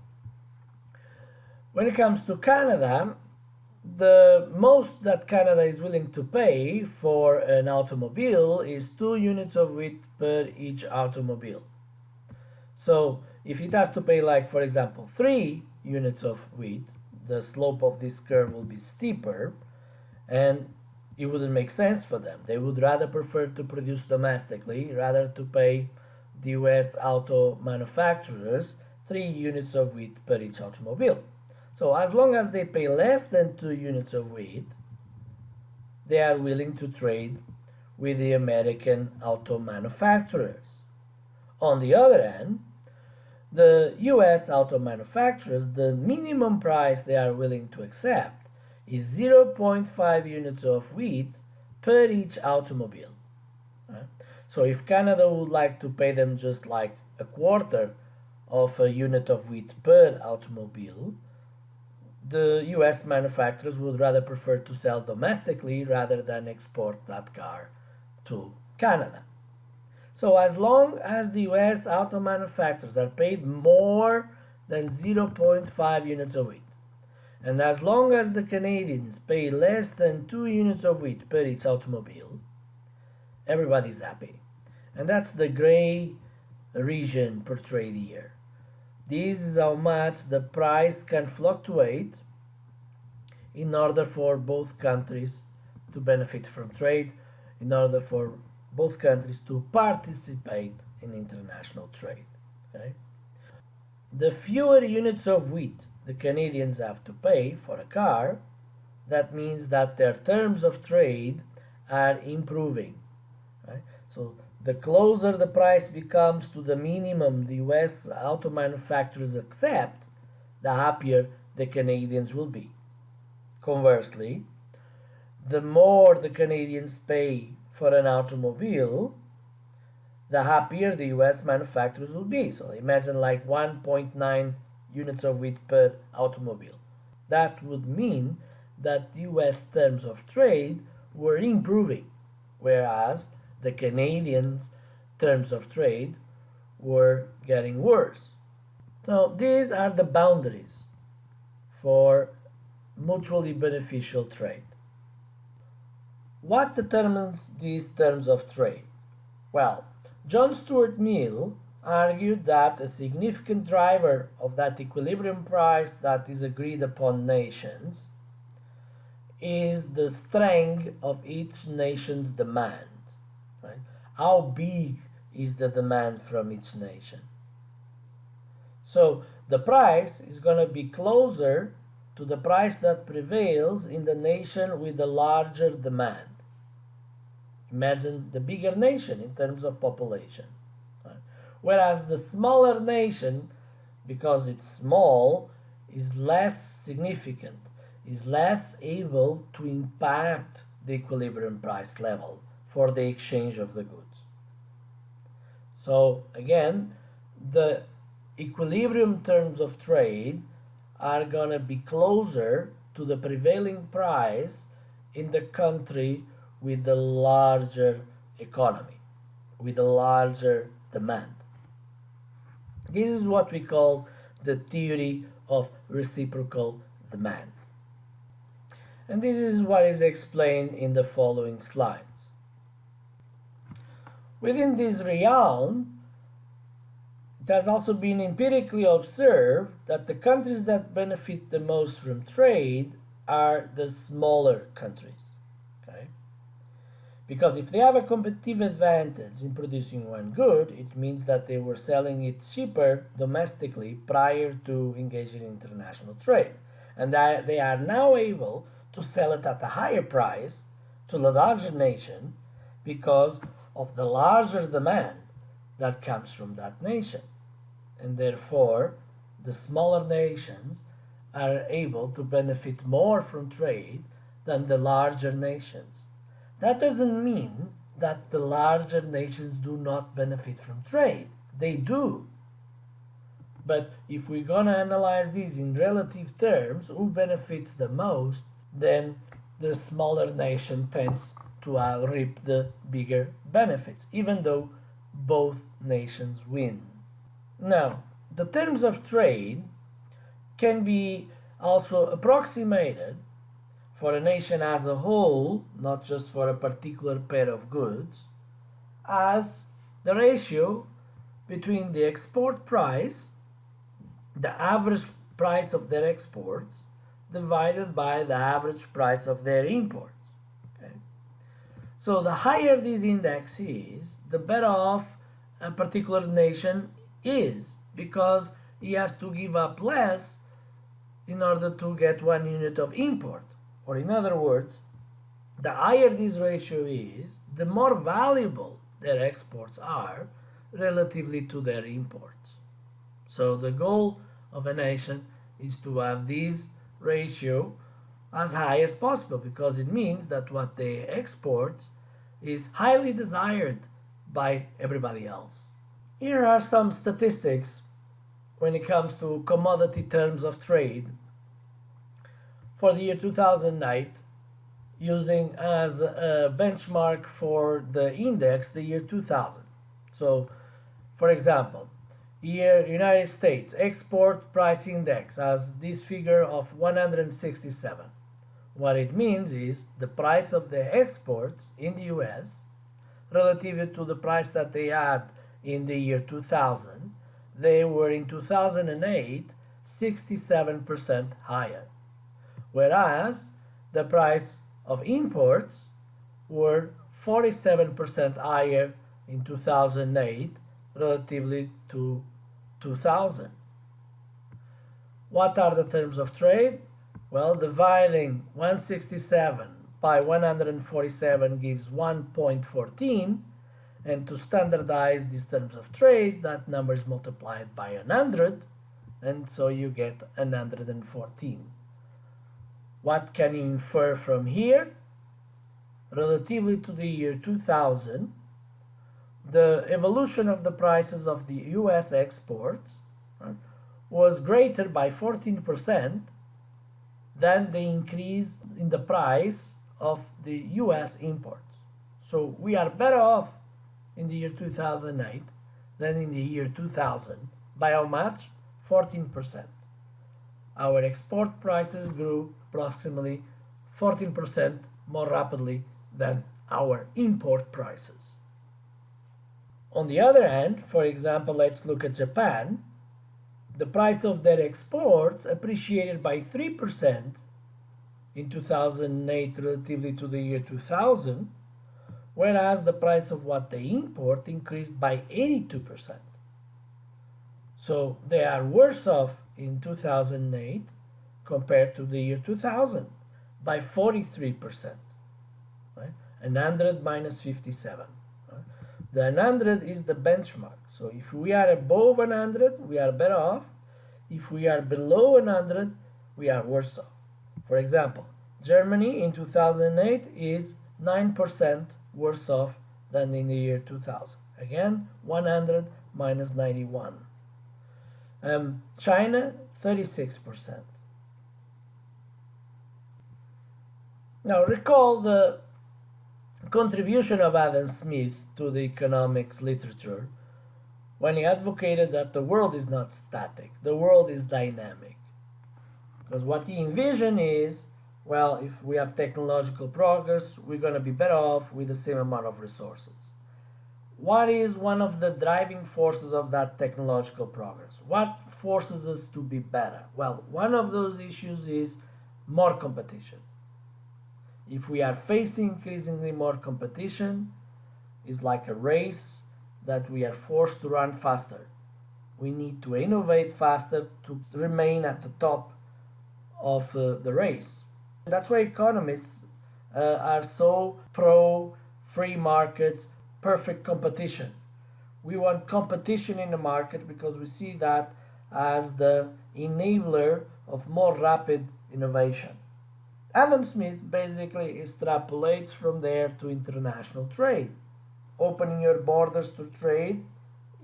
when it comes to Canada, the most that Canada is willing to pay for an automobile is 2 units of wheat per each automobile. So if it has to pay, like, for example, 3 units of wheat, the slope of this curve will be steeper, and it wouldn't make sense for them. They would rather prefer to produce domestically, rather to pay the US auto manufacturers 3 units of wheat per each automobile. So as long as they pay less than 2 units of wheat, they are willing to trade with the American auto manufacturers. On the other hand, the US auto manufacturers, the minimum price they are willing to accept is 0.5 units of wheat per each automobile. So if Canada would like to pay them just like a quarter of a unit of wheat per automobile, the US manufacturers would rather prefer to sell domestically rather than export that car to Canada. So as long as the US auto manufacturers are paid more than 0.5 units of wheat, and as long as the Canadians pay less than 2 units of wheat per each automobile, everybody's happy. And that's the gray region portrayed here. This is how much the price can fluctuate in order for both countries to benefit from trade, in order for both countries to participate in international trade. Okay? The fewer units of wheat the Canadians have to pay for a car, that means that their terms of trade are improving. Right? So the closer the price becomes to the minimum the US auto manufacturers accept, the happier the Canadians will be. Conversely, the more the Canadians pay for an automobile, the happier the US manufacturers will be. So imagine like 1.9 units of wheat per automobile. That would mean that the US terms of trade were improving, whereas the Canadians' terms of trade were getting worse. So these are the boundaries for mutually beneficial trade. What determines these terms of trade? Well, John Stuart Mill argued that a significant driver of that equilibrium price that is agreed upon nations is the strength of each nation's demand. Right? How big is the demand from each nation? So the price is going to be closer to the price that prevails in the nation with the larger demand. Imagine the bigger nation in terms of population. Right? Whereas the smaller nation, because it's small, is less significant, is less able to impact the equilibrium price level for the exchange of the goods. So again, the equilibrium terms of trade are going to be closer to the prevailing price in the country with the larger economy, with the larger demand. This is what we call the theory of reciprocal demand. And this is what is explained in the following slides. Within this realm, it has also been empirically observed that the countries that benefit the most from trade are the smaller countries. Okay? Because if they have a competitive advantage in producing one good, it means that they were selling it cheaper domestically prior to engaging in international trade. And that they are now able to sell it at a higher price to the larger nation because of the larger demand that comes from that nation. And therefore, the smaller nations are able to benefit more from trade than the larger nations. That doesn't mean that the larger nations do not benefit from trade. They do. But if we're going to analyze this in relative terms, who benefits the most, then the smaller nation tends to reap the bigger benefits, even though both nations win. Now, the terms of trade can be also approximated for a nation as a whole, not just for a particular pair of goods, as the ratio between the export price, the average price of their exports, divided by the average price of their imports. Okay? So the higher this index is, the better off a particular nation is, because he has to give up less in order to get 1 unit of import. Or in other words, the higher this ratio is, the more valuable their exports are relatively to their imports. So the goal of a nation is to have this ratio as high as possible, because it means that what they export is highly desired by everybody else. Here are some statistics when it comes to commodity terms of trade for the year 2008, using as a benchmark for the index the year 2000. So, for example, here United States export price index has this figure of 167. What it means is the price of the exports in the US relative to the price that they had in the year 2000. They were in 2008 67% higher, whereas the price of imports were 47% higher in 2008 relatively to 2000. What are the terms of trade? Well, dividing 167 by 147 gives 1.14, and to standardize these terms of trade, that number is multiplied by 100, and so you get 114. What can you infer from here? Relatively to the year 2000, the evolution of the prices of the US exports, right, was greater by 14% than the increase in the price of the US imports. So we are better off in the year 2008 than in the year 2000. By how much? 14%. Our export prices grew approximately 14% more rapidly than our import prices. On the other hand, for example, let's look at Japan. The price of their exports appreciated by 3% in 2008 relatively to the year 2000, whereas the price of what they import increased by 82%. So they are worse off in 2008 compared to the year 2000 by 43%, right? 100 minus 57. Right? The 100 is the benchmark. So if we are above 100, we are better off. If we are below 100, we are worse off. For example, Germany in 2008 is 9% worse off than in the year 2000. Again, 100 minus 91. China, 36%. Now recall the contribution of Adam Smith to the economics literature when he advocated that the world is not static, the world is dynamic. Because what he envisioned is, well, if we have technological progress, we're going to be better off with the same amount of resources. What is one of the driving forces of that technological progress? What forces us to be better? Well, one of those issues is more competition. If we are facing increasingly more competition, it's like a race that we are forced to run faster. We need to innovate faster to remain at the top of the race. That's why economists are so pro free markets, perfect competition. We want competition in the market because we see that as the enabler of more rapid innovation. Adam Smith basically extrapolates from there to international trade. Opening your borders to trade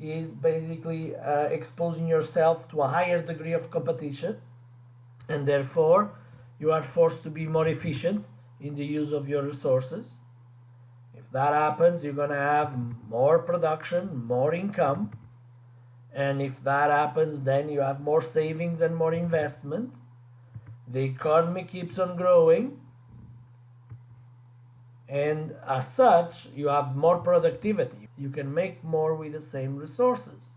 is basically exposing yourself to a higher degree of competition, and therefore you are forced to be more efficient in the use of your resources. If that happens, you're going to have more production, more income, and if that happens, then you have more savings and more investment. The economy keeps on growing, and as such, you have more productivity. You can make more with the same resources.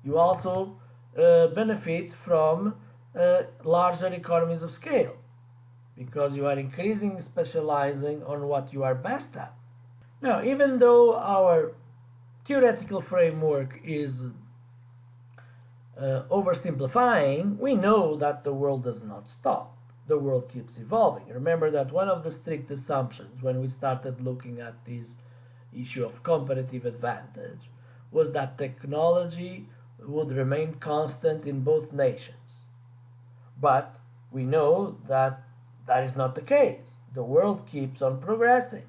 You also benefit from larger economies of scale because you are increasingly specializing on what you are best at. Now, even though our theoretical framework is oversimplifying, we know that the world does not stop. The world keeps evolving. Remember that one of the strict assumptions when we started looking at this issue of competitive advantage was that technology would remain constant in both nations. But we know that that is not the case. The world keeps on progressing.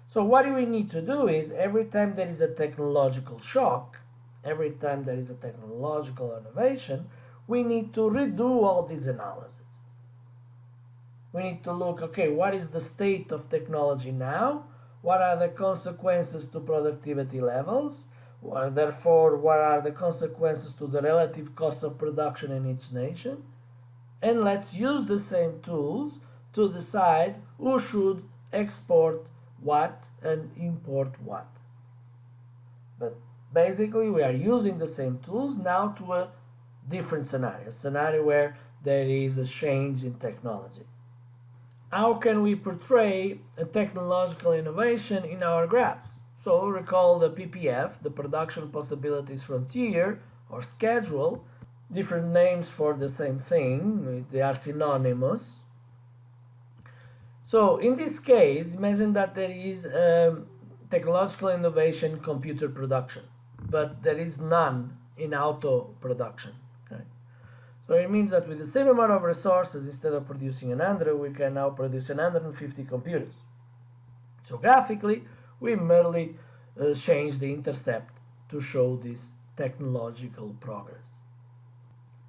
So what we need to do is every time there is a technological shock, every time there is a technological innovation, we need to redo all these analyses. We need to look, okay, what is the state of technology now? What are the consequences to productivity levels? Therefore, what are the consequences to the relative cost of production in each nation? And let's use the same tools to decide who should export what and import what. But basically, we are using the same tools now to a different scenario, a scenario where there is a change in technology. How can we portray a technological innovation in our graphs? So recall the PPF, the Production Possibilities Frontier, or schedule, different names for the same thing, they are synonymous. So in this case, imagine that there is technological innovation in computer production, but there is none in auto production. Okay? So it means that with the same amount of resources, instead of producing 100, we can now produce 150 computers. So graphically, we merely change the intercept to show this technological progress.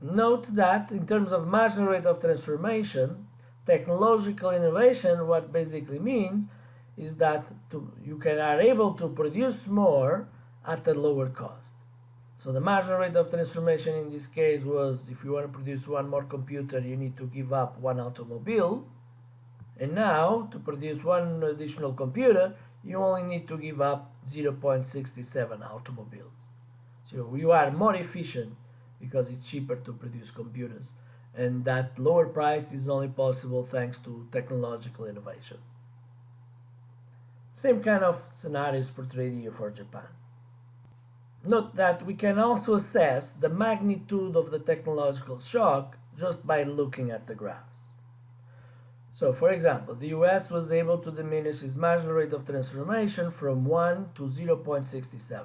Note that in terms of marginal rate of transformation, technological innovation, what basically means is that you are able to produce more at a lower cost. So the marginal rate of transformation in this case was, if you want to produce one more computer, you need to give up one automobile. And now, to produce one additional computer, you only need to give up 0.67 automobiles. So you are more efficient because it's cheaper to produce computers, and that lower price is only possible thanks to technological innovation. Same kind of scenarios portrayed here for Japan. Note that we can also assess the magnitude of the technological shock just by looking at the graphs. So, for example, the US was able to diminish its marginal rate of transformation from 1 to 0.67.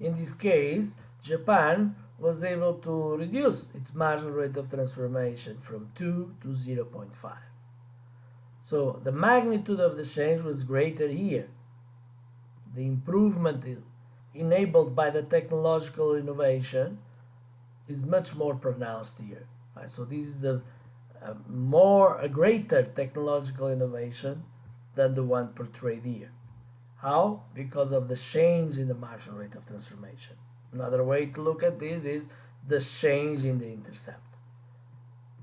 In this case, Japan was able to reduce its marginal rate of transformation from 2 to 0.5. So the magnitude of the change was greater here. The improvement enabled by the technological innovation is much more pronounced here. Right? So this is a greater technological innovation than the one portrayed here. How? Because of the change in the marginal rate of transformation. Another way to look at this is the change in the intercept,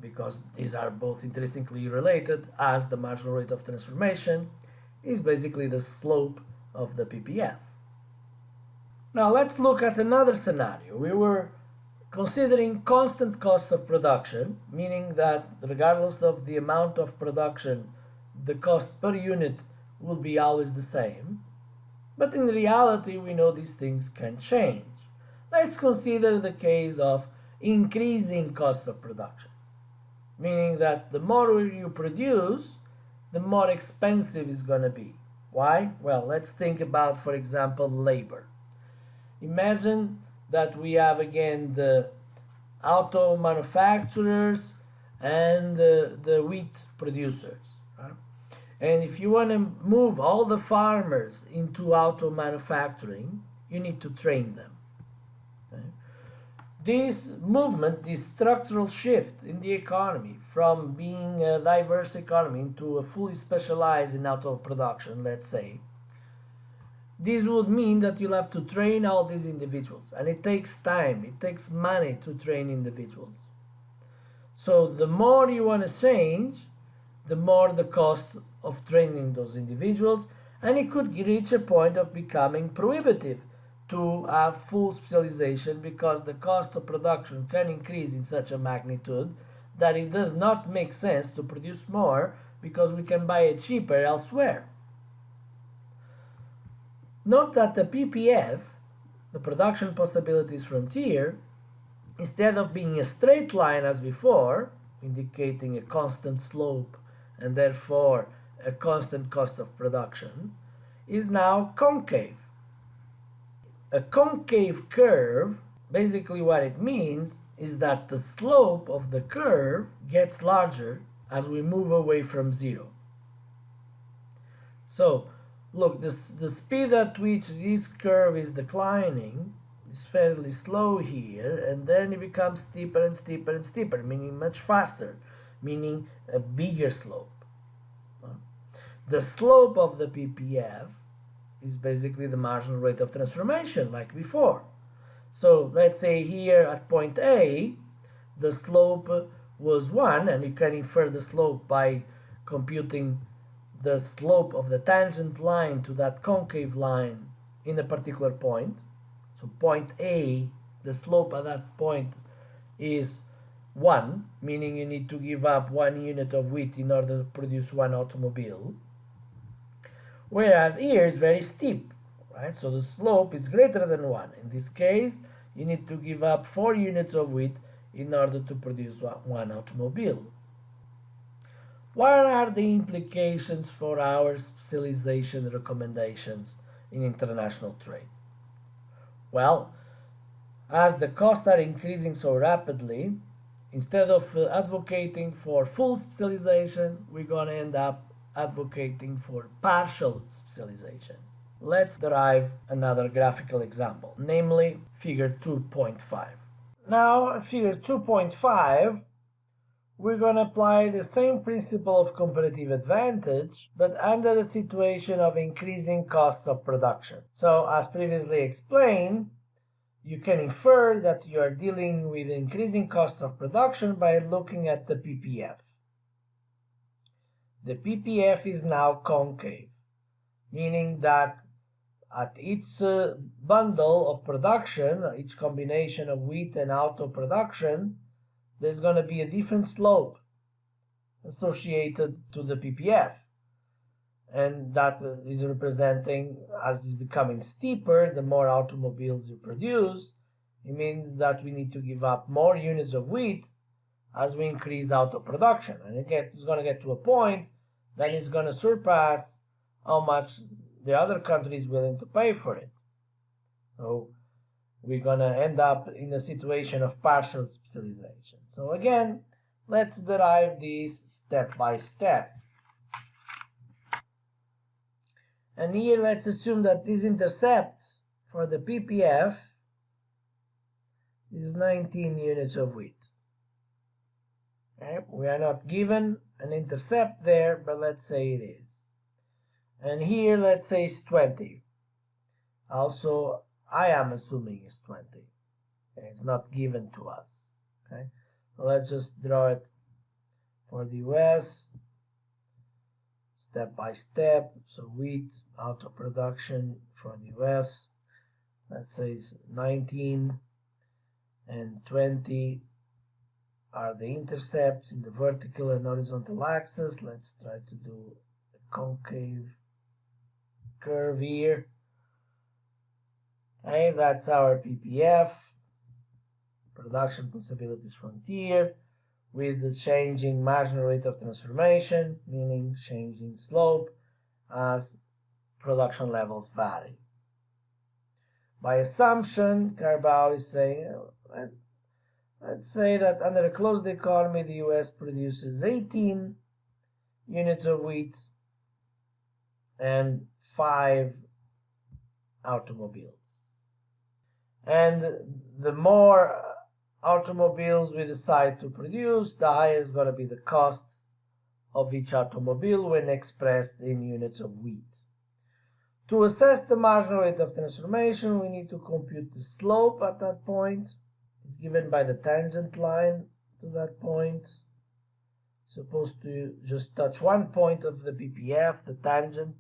because these are both intrinsically related, as the marginal rate of transformation is basically the slope of the PPF. Now let's look at another scenario. We were considering constant costs of production, meaning that regardless of the amount of production, the cost per unit will be always the same. But in reality, we know these things can change. Let's consider the case of increasing costs of production, meaning that the more you produce, the more expensive it's going to be. Why? Well, let's think about, for example, labor. Imagine that we have again the auto manufacturers and the wheat producers. Right? And if you want to move all the farmers into auto manufacturing, you need to train them. Okay? This movement, this structural shift in the economy from being a diverse economy into a fully specialized in auto production, let's say, this would mean that you'll have to train all these individuals, and it takes time, it takes money to train individuals. So the more you want to change, the more the cost of training those individuals, and it could reach a point of becoming prohibitive to have full specialization, because the cost of production can increase in such a magnitude that it does not make sense to produce more because we can buy it cheaper elsewhere. Note that the PPF, the production possibilities frontier, instead of being a straight line as before, indicating a constant slope and therefore a constant cost of production, is now concave. A concave curve, basically what it means is that the slope of the curve gets larger as we move away from zero. So, look, the speed at which this curve is declining is fairly slow here, and then it becomes steeper and steeper and steeper, meaning much faster, meaning a bigger slope. The slope of the PPF is basically the marginal rate of transformation, like before. So let's say here at point A, the slope was 1, and you can infer the slope by computing the slope of the tangent line to that concave line in a particular point. So point A, the slope at that point is 1, meaning you need to give up 1 unit of wheat in order to produce 1 automobile. Whereas here is very steep, right? So the slope is greater than 1. In this case, you need to give up 4 units of wheat in order to produce 1 automobile. What are the implications for our specialization recommendations in international trade? Well, as the costs are increasing so rapidly, instead of advocating for full specialization, we're going to end up advocating for partial specialization. Let's derive another graphical example, namely figure 2.5. Now, figure 2.5, we're going to apply the same principle of competitive advantage, but under a situation of increasing costs of production. So, as previously explained, you can infer that you are dealing with increasing costs of production by looking at the PPF. The PPF is now concave. meaning that at each bundle of production, each combination of wheat and auto production, there's going to be a different slope associated to the ppf, and that is representing, as it's becoming steeper, the more automobiles you produce, it means that we need to give up more units of wheat as we increase auto production, and it's going to get to a point that it's going to surpass how much the other country is willing to pay for it. So we're going to end up in a situation of partial specialization. So again, let's derive this step by step. And here let's assume that this intercept for the ppf is 19 units of wheat. Okay? We are not given an intercept there, but let's say it is. And here let's say it's 20. Also, I am assuming it's 20. Okay? It's not given to us. Okay? So let's just draw it for the US step by step. So wheat auto production for the US, let's say it's 19 and 20 are the intercepts in the vertical and horizontal axis. Let's try to do a concave curve here. Okay, that's our ppf, production possibilities frontier, with the changing marginal rate of transformation, meaning changing slope as production levels vary. By assumption, Carbau is saying, let's say that under a closed economy, the US produces 18 units of wheat and 5 automobiles. And the more automobiles we decide to produce, the higher is going to be the cost of each automobile when expressed in units of wheat. To assess the marginal rate of transformation, we need to compute the slope at that point. It's given by the tangent line to that point. It's supposed to just touch one point of the ppf, the tangent.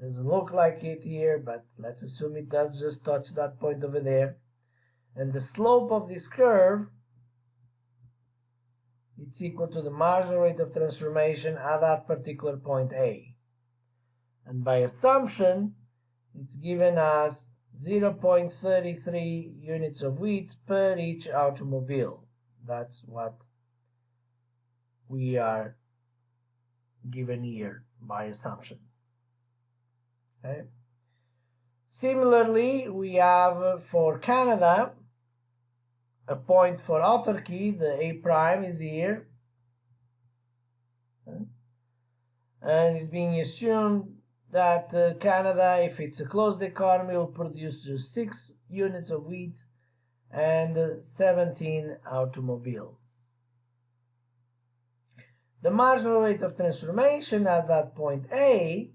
Doesn't look like it here, but let's assume it does just touch that point over there. And the slope of this curve, it's equal to the marginal rate of transformation at that particular point A. And by assumption, it's given as 0.33 units of wheat per each automobile. That's what we are given here by assumption. Okay. Similarly, we have for Canada a point for autarky. The A prime is here, okay, and it's being assumed that Canada, if it's a closed economy, will produce just 6 units of wheat and 17 automobiles. The marginal rate of transformation at that point A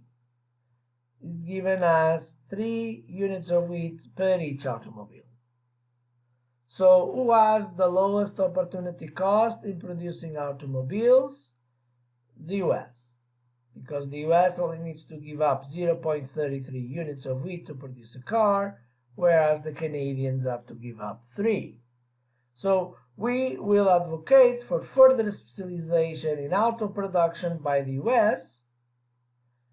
is given as 3 units of wheat per each automobile. So who has the lowest opportunity cost in producing automobiles? The US. Because the US only needs to give up 0.33 units of wheat to produce a car, whereas the Canadians have to give up 3. So we will advocate for further specialization in auto production by the US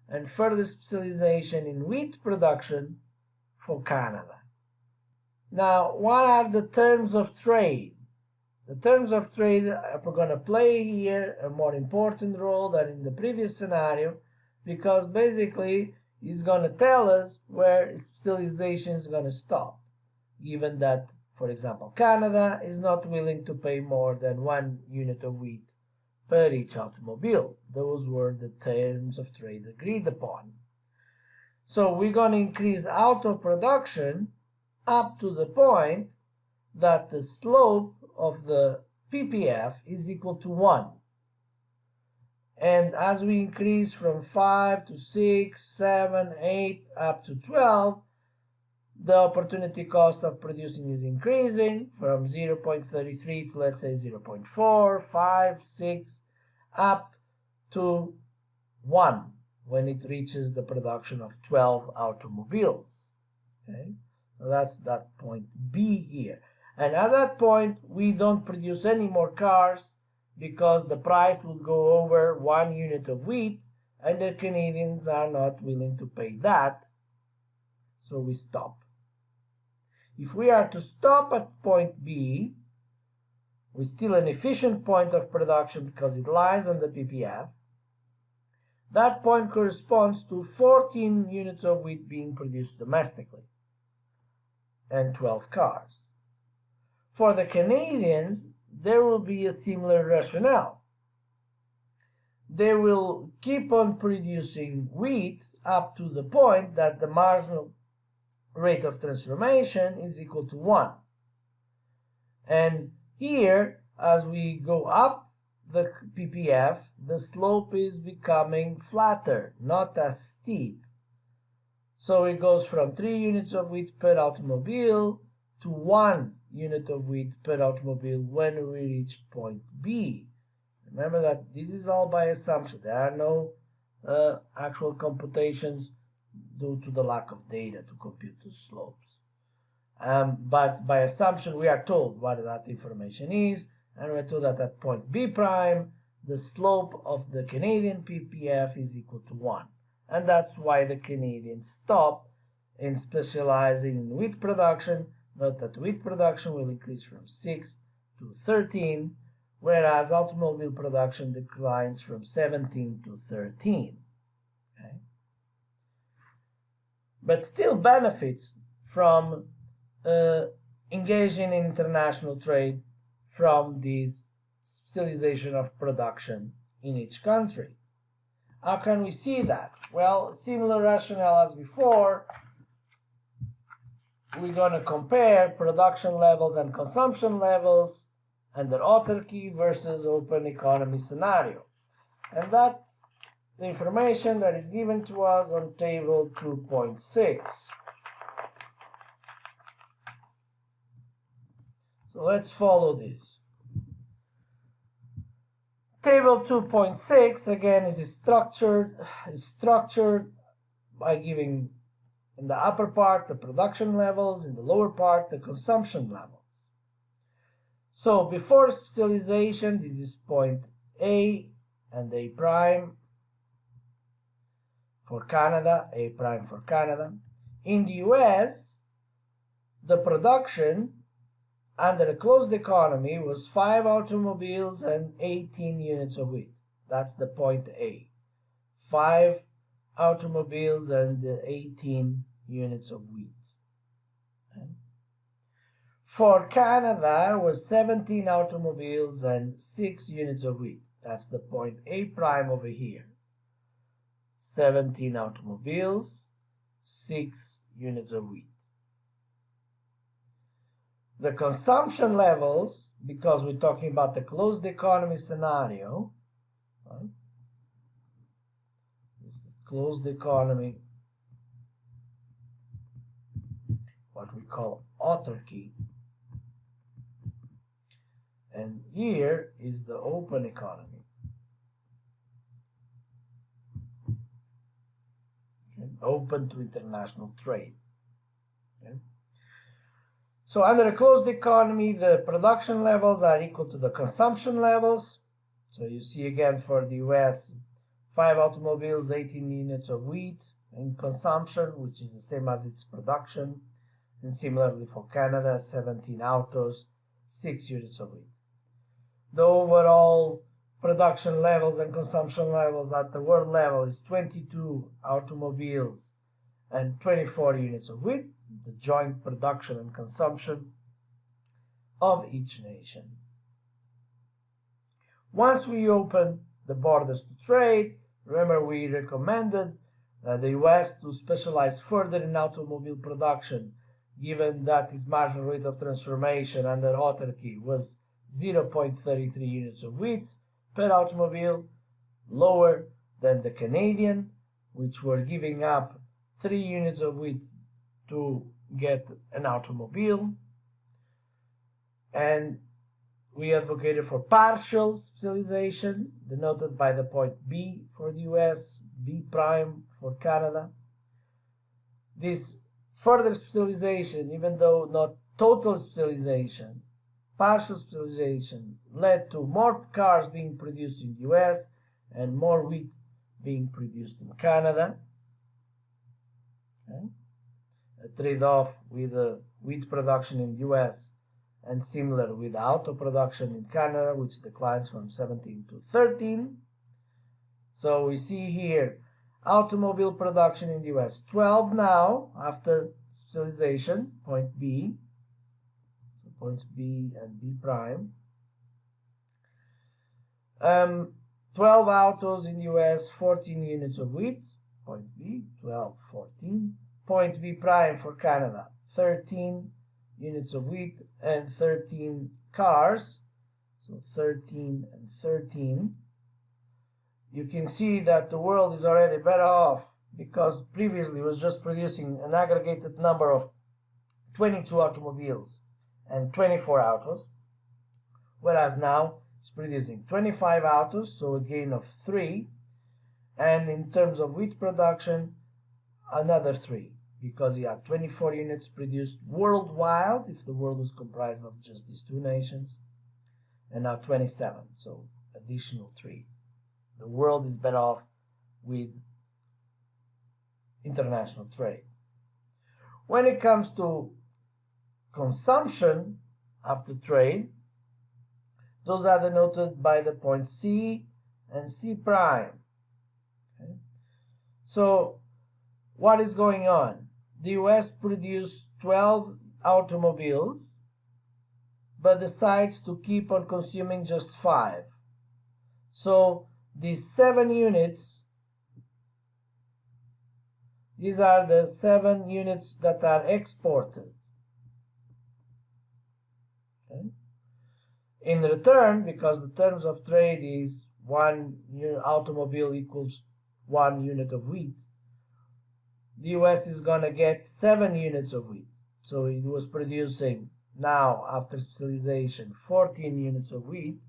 and further specialization in wheat production for Canada. Now, what are the terms of trade? The terms of trade are going to play here a more important role than in the previous scenario, because basically it's going to tell us where specialization is going to stop, given that, for example, Canada is not willing to pay more than 1 unit of wheat per each automobile. Those were the terms of trade agreed upon. So we're going to increase auto production up to the point that the slope of the ppf is equal to 1. And as we increase from 5 to 6, 7, 8, up to 12, the opportunity cost of producing is increasing from 0.33 to, let's say, 0.4, 5, 6, up to 1. when it reaches the production of 12 automobiles. Okay, so that's that point B here. And at that point, we don't produce any more cars because the price will go over 1 unit of wheat, and the Canadians are not willing to pay that, so we stop. If we are to stop at point B, with still an efficient point of production because it lies on the PPF, that point corresponds to 14 units of wheat being produced domestically and 12 cars. For the Canadians, there will be a similar rationale. They will keep on producing wheat up to the point that the marginal rate of transformation is equal to 1. And here, as we go up the PPF, the slope is becoming flatter, not as steep. So it goes from 3 units of wheat per automobile to 1 unit of wheat per automobile when we reach point B. Remember that this is all by assumption. There are no actual computations due to the lack of data to compute the slopes. But by assumption, we are told what that information is, and we're told that at point B prime, the slope of the Canadian PPF is equal to 1. And that's why the Canadians stop in specializing in wheat production. Note that wheat production will increase from 6 to 13, whereas automobile production declines from 17 to 13. Okay? But still benefits from engaging in international trade from this specialization of production in each country. How can we see that? Well, similar rationale as before. We're going to compare production levels and consumption levels under autarky versus open economy scenario. And that's the information that is given to us on table 2.6. So let's follow this. Table 2.6 again is structured by giving in the upper part the production levels, in the lower part the consumption levels. So before specialization, this is point A and A prime for Canada, A prime for Canada. In the US, the production under a closed economy was 5 automobiles and 18 units of wheat. That's the point A. 5 automobiles and 18 units of wheat. Okay. For Canada was 17 automobiles and 6 units of wheat. That's the point A prime over here. 17 automobiles, 6 units of wheat. The consumption levels, because we're talking about the closed economy scenario, right? This is closed economy, what we call autarky. And here is the open economy. Okay? Open to international trade. Okay? So under a closed economy, the production levels are equal to the consumption levels. So you see again for the US, 5 automobiles, 18 units of wheat in consumption, which is the same as its production. And similarly for Canada, 17 autos, 6 units of wheat. The overall production levels and consumption levels at the world level is 22 automobiles and 24 units of wheat, the joint production and consumption of each nation. Once we open the borders to trade, remember we recommended the US to specialize further in automobile production, given that its marginal rate of transformation under autarky was 0.33 units of wheat per automobile, lower than the Canadian, which were giving up 3 units of wheat to get an automobile. And we advocated for partial specialization, denoted by the point B for the US, B prime for Canada. This further specialization, even though not total specialization, partial specialization, led to more cars being produced in the US and more wheat being produced in Canada. Okay. A trade-off with wheat production in the US and similar with auto production in Canada, which declines from 17 to 13. So we see here automobile production in the US 12 now after specialization, point B, so points B and B prime. 12 autos in the US, 14 units of wheat, point B, 12, 14. Point B prime for Canada, 13 units of wheat and 13 cars, so 13 and 13. You can see that the world is already better off because previously it was just producing an aggregated number of 22 automobiles and 24 autos, whereas now it's producing 25 autos, so a gain of 3, and in terms of wheat production, another 3, because you have 24 units produced worldwide, if the world was comprised of just these two nations, and now 27, so additional 3. The world is better off with international trade. When it comes to consumption after trade, those are denoted by the point C and C prime. Okay. So what is going on? The US produced 12 automobiles, but decides to keep on consuming just 5. So these 7 units, these are the 7 units that are exported. Okay. In return, because the terms of trade is 1 automobile equals 1 unit of wheat, the US is going to get 7 units of wheat. So it was producing now, after specialization, 14 units of wheat,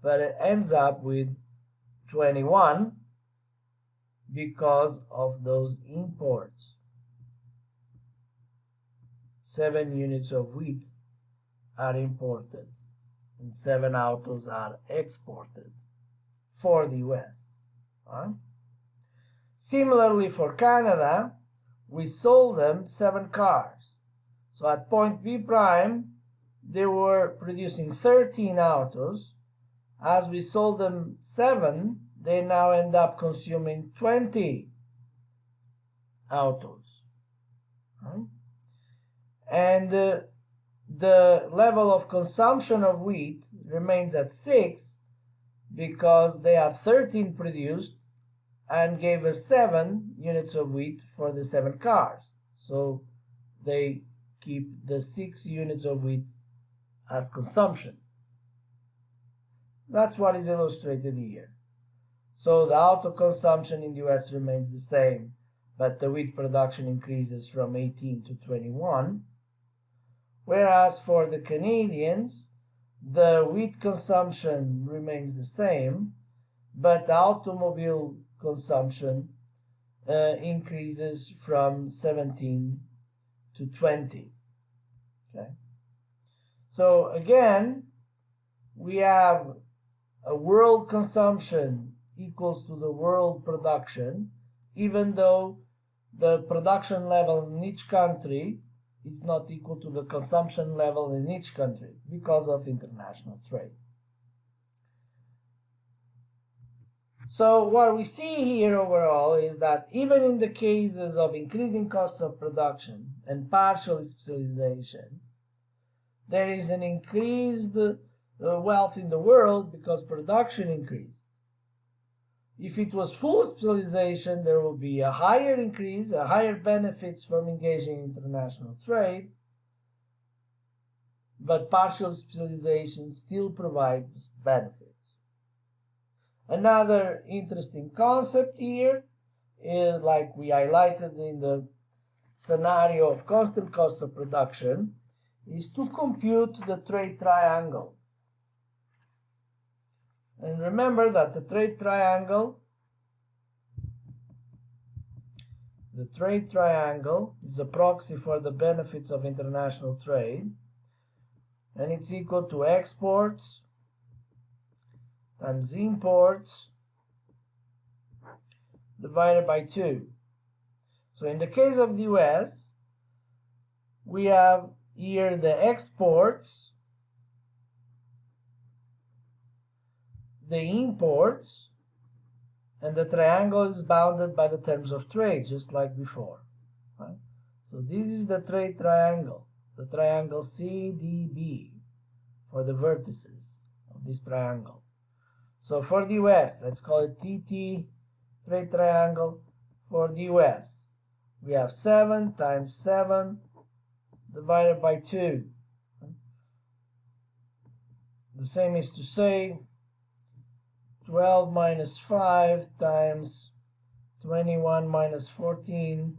but it ends up with 21 because of those imports. 7 units of wheat are imported and 7 autos are exported for the US. Similarly for Canada, we sold them 7 cars. So at point B prime, they were producing 13 autos. As we sold them 7, they now end up consuming 20 autos. And the level of consumption of wheat remains at 6 because they had 13 produced and gave us 7 units of wheat for the 7 cars. So they keep the 6 units of wheat as consumption. That's what is illustrated here. So the auto consumption in the US remains the same, but the wheat production increases from 18 to 21. Whereas for the Canadians, the wheat consumption remains the same, but the automobile consumption increases from 17 to 20. Okay. So again, we have a world consumption equals to the world production, even though the production level in each country is not equal to the consumption level in each country because of international trade. So what we see here overall is that even in the cases of increasing costs of production and partial specialization, there is an increased wealth in the world because production increased. If it was full specialization, there will be a higher increase, a higher benefits from engaging in international trade, but partial specialization still provides benefits. Another interesting concept here is, like we highlighted in the scenario of constant cost of production, is to compute the trade triangle. And remember that the trade triangle is a proxy for the benefits of international trade, and it's equal to exports times imports divided by 2. So in the case of the US, we have here the exports, the imports, and the triangle is bounded by the terms of trade, just like before. Right? So this is the trade triangle, the triangle CDB for the vertices of this triangle. So for the US, let's call it TT, trade triangle. For the US, we have 7 times 7 divided by 2. The same is to say 12 minus 5 times 21 minus 14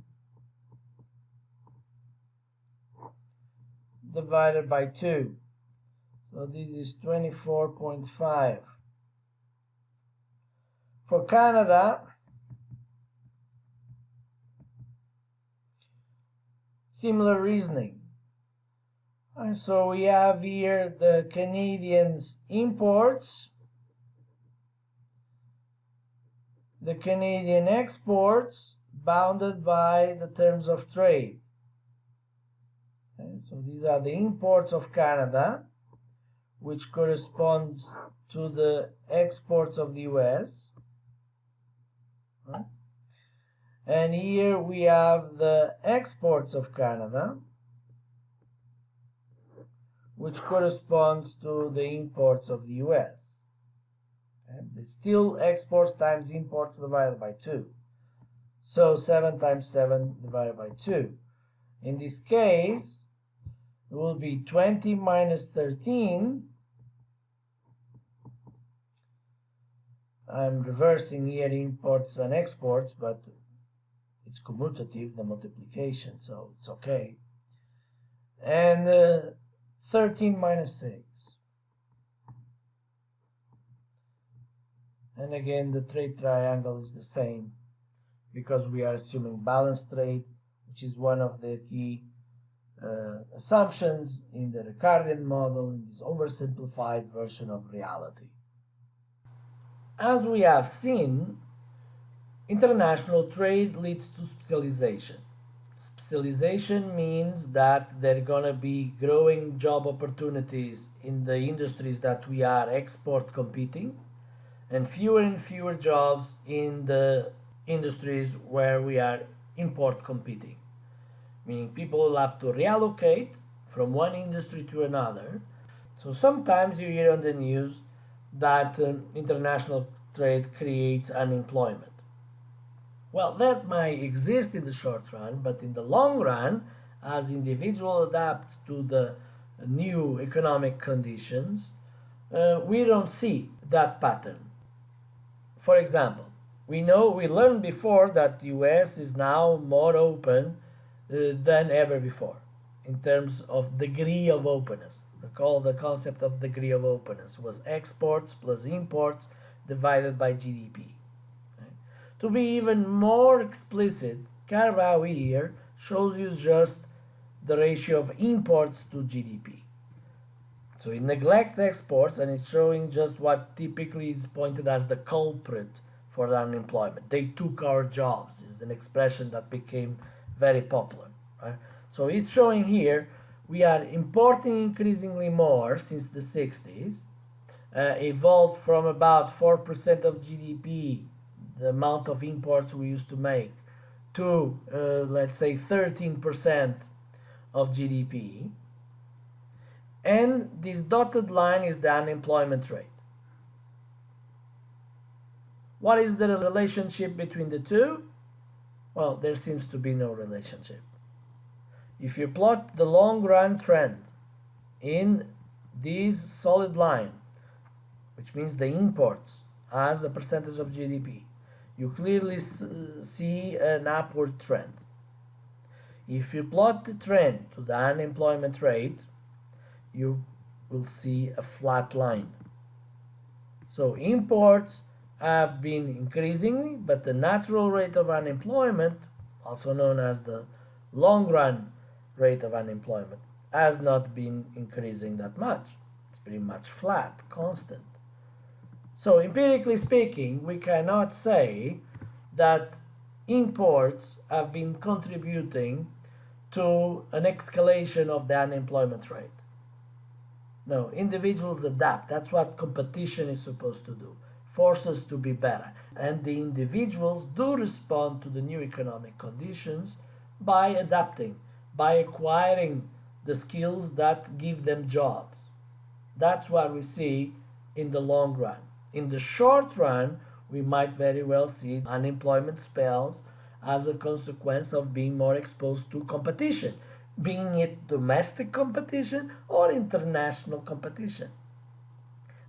divided by 2. So this is 24.5. For Canada, similar reasoning. So we have here the Canadians imports, the Canadian exports bounded by the terms of trade. Okay, so these are the imports of Canada, which corresponds to the exports of the US. Right? And here we have the exports of Canada, which corresponds to the imports of the US. And it's still exports times imports divided by 2. So 7 times 7 divided by 2. In this case, it will be 20 minus 13. I'm reversing here imports and exports, but it's commutative, the multiplication, so it's okay. And 13 minus 6. And again, the trade triangle is the same because we are assuming balanced trade, which is one of the key assumptions in the Ricardian model, in this oversimplified version of reality. As we have seen, international trade leads to specialization. Specialization means that there are going to be growing job opportunities in the industries that we are export competing, and fewer jobs in the industries where we are import competing. Meaning people will have to reallocate from one industry to another. So sometimes you hear on the news that international trade creates unemployment. Well, that might exist in the short run, but in the long run, as individuals adapt to the new economic conditions, we don't see that pattern. For example, we learned before that the US is now more open than ever before in terms of degree of openness. Recall the concept of degree of openness was exports plus imports divided by GDP. Right? To be even more explicit, Carabao here shows you just the ratio of imports to GDP. So it neglects exports and it's showing just what typically is pointed as the culprit for the unemployment. They took our jobs is an expression that became very popular. Right? So it's showing here we are importing increasingly more since the 60s, evolved from about 4% of GDP, the amount of imports we used to make, to let's say 13% of GDP. And this dotted line is the unemployment rate. What is the relationship between the two? Well, there seems to be no relationship. If you plot the long run trend in this solid line, which means the imports as a percentage of GDP, you clearly see an upward trend. If you plot the trend to the unemployment rate, you will see a flat line. So imports have been increasing, but the natural rate of unemployment, also known as the long run rate of unemployment, has not been increasing that much. It's pretty much flat, constant. So empirically speaking, we cannot say that imports have been contributing to an escalation of the unemployment rate. No, individuals adapt. That's what competition is supposed to do. Force us to be better. And the individuals do respond to the new economic conditions by adapting, by acquiring the skills that give them jobs. That's what we see in the long run. In the short run, we might very well see unemployment spells as a consequence of being more exposed to competition, being it domestic competition or international competition.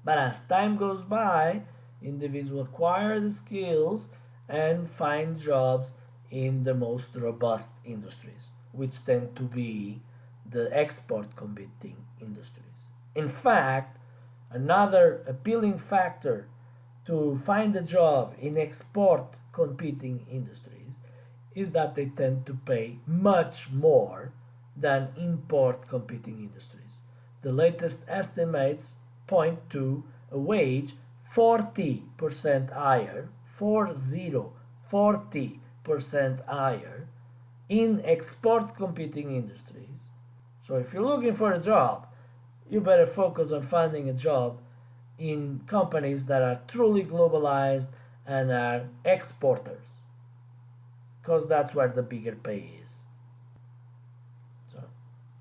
But as time goes by, individuals acquire the skills and find jobs in the most robust industries, which tend to be the export competing industries. In fact, another appealing factor to find a job in export competing industries is that they tend to pay much more than import competing industries. The latest estimates point to a wage 40% higher, 40% higher in export competing industries. So if you're looking for a job, you better focus on finding a job in companies that are truly globalized and are exporters, because that's where the bigger pay is. So,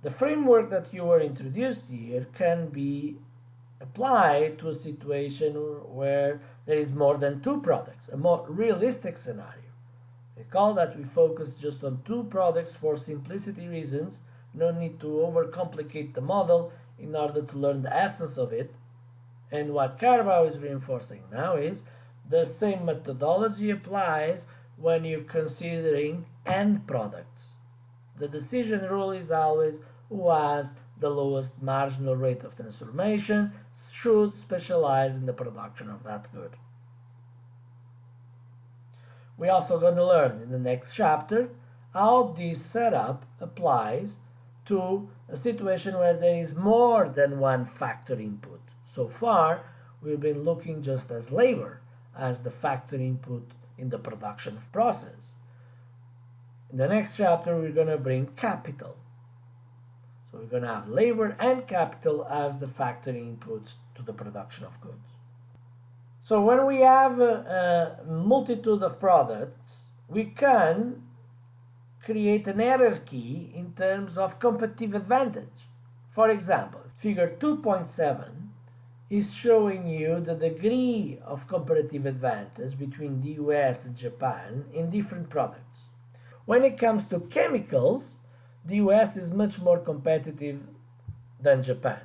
the framework that you were introduced here can be applied to a situation where there is more than two products, a more realistic scenario. Recall that we focus just on two products for simplicity reasons. No need to overcomplicate the model in order to learn the essence of it. And what Carabao is reinforcing now is the same methodology applies when you're considering end products. The decision rule is always who has the lowest marginal rate of transformation should specialize in the production of that good. We're also going to learn in the next chapter how this setup applies to a situation where there is more than one factor input. So far, we've been looking just as labor as the factor input in the production process. In the next chapter, we're going to bring capital. So we're going to have labor and capital as the factor inputs to the production of goods. So when we have a multitude of products, we can create an hierarchy in terms of competitive advantage. For example, figure 2.7 is showing you the degree of comparative advantage between the US and Japan in different products. When it comes to chemicals, the US is much more competitive than Japan.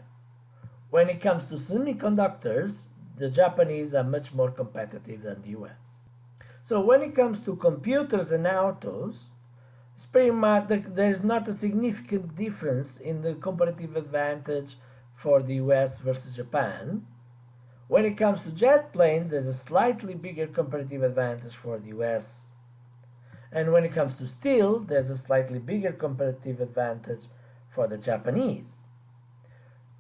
When it comes to semiconductors, the Japanese are much more competitive than the US. So when it comes to computers and autos, it's pretty much there's not a significant difference in the comparative advantage for the US versus Japan. When it comes to jet planes, there's a slightly bigger comparative advantage for the US. And when it comes to steel, there's a slightly bigger comparative advantage for the Japanese.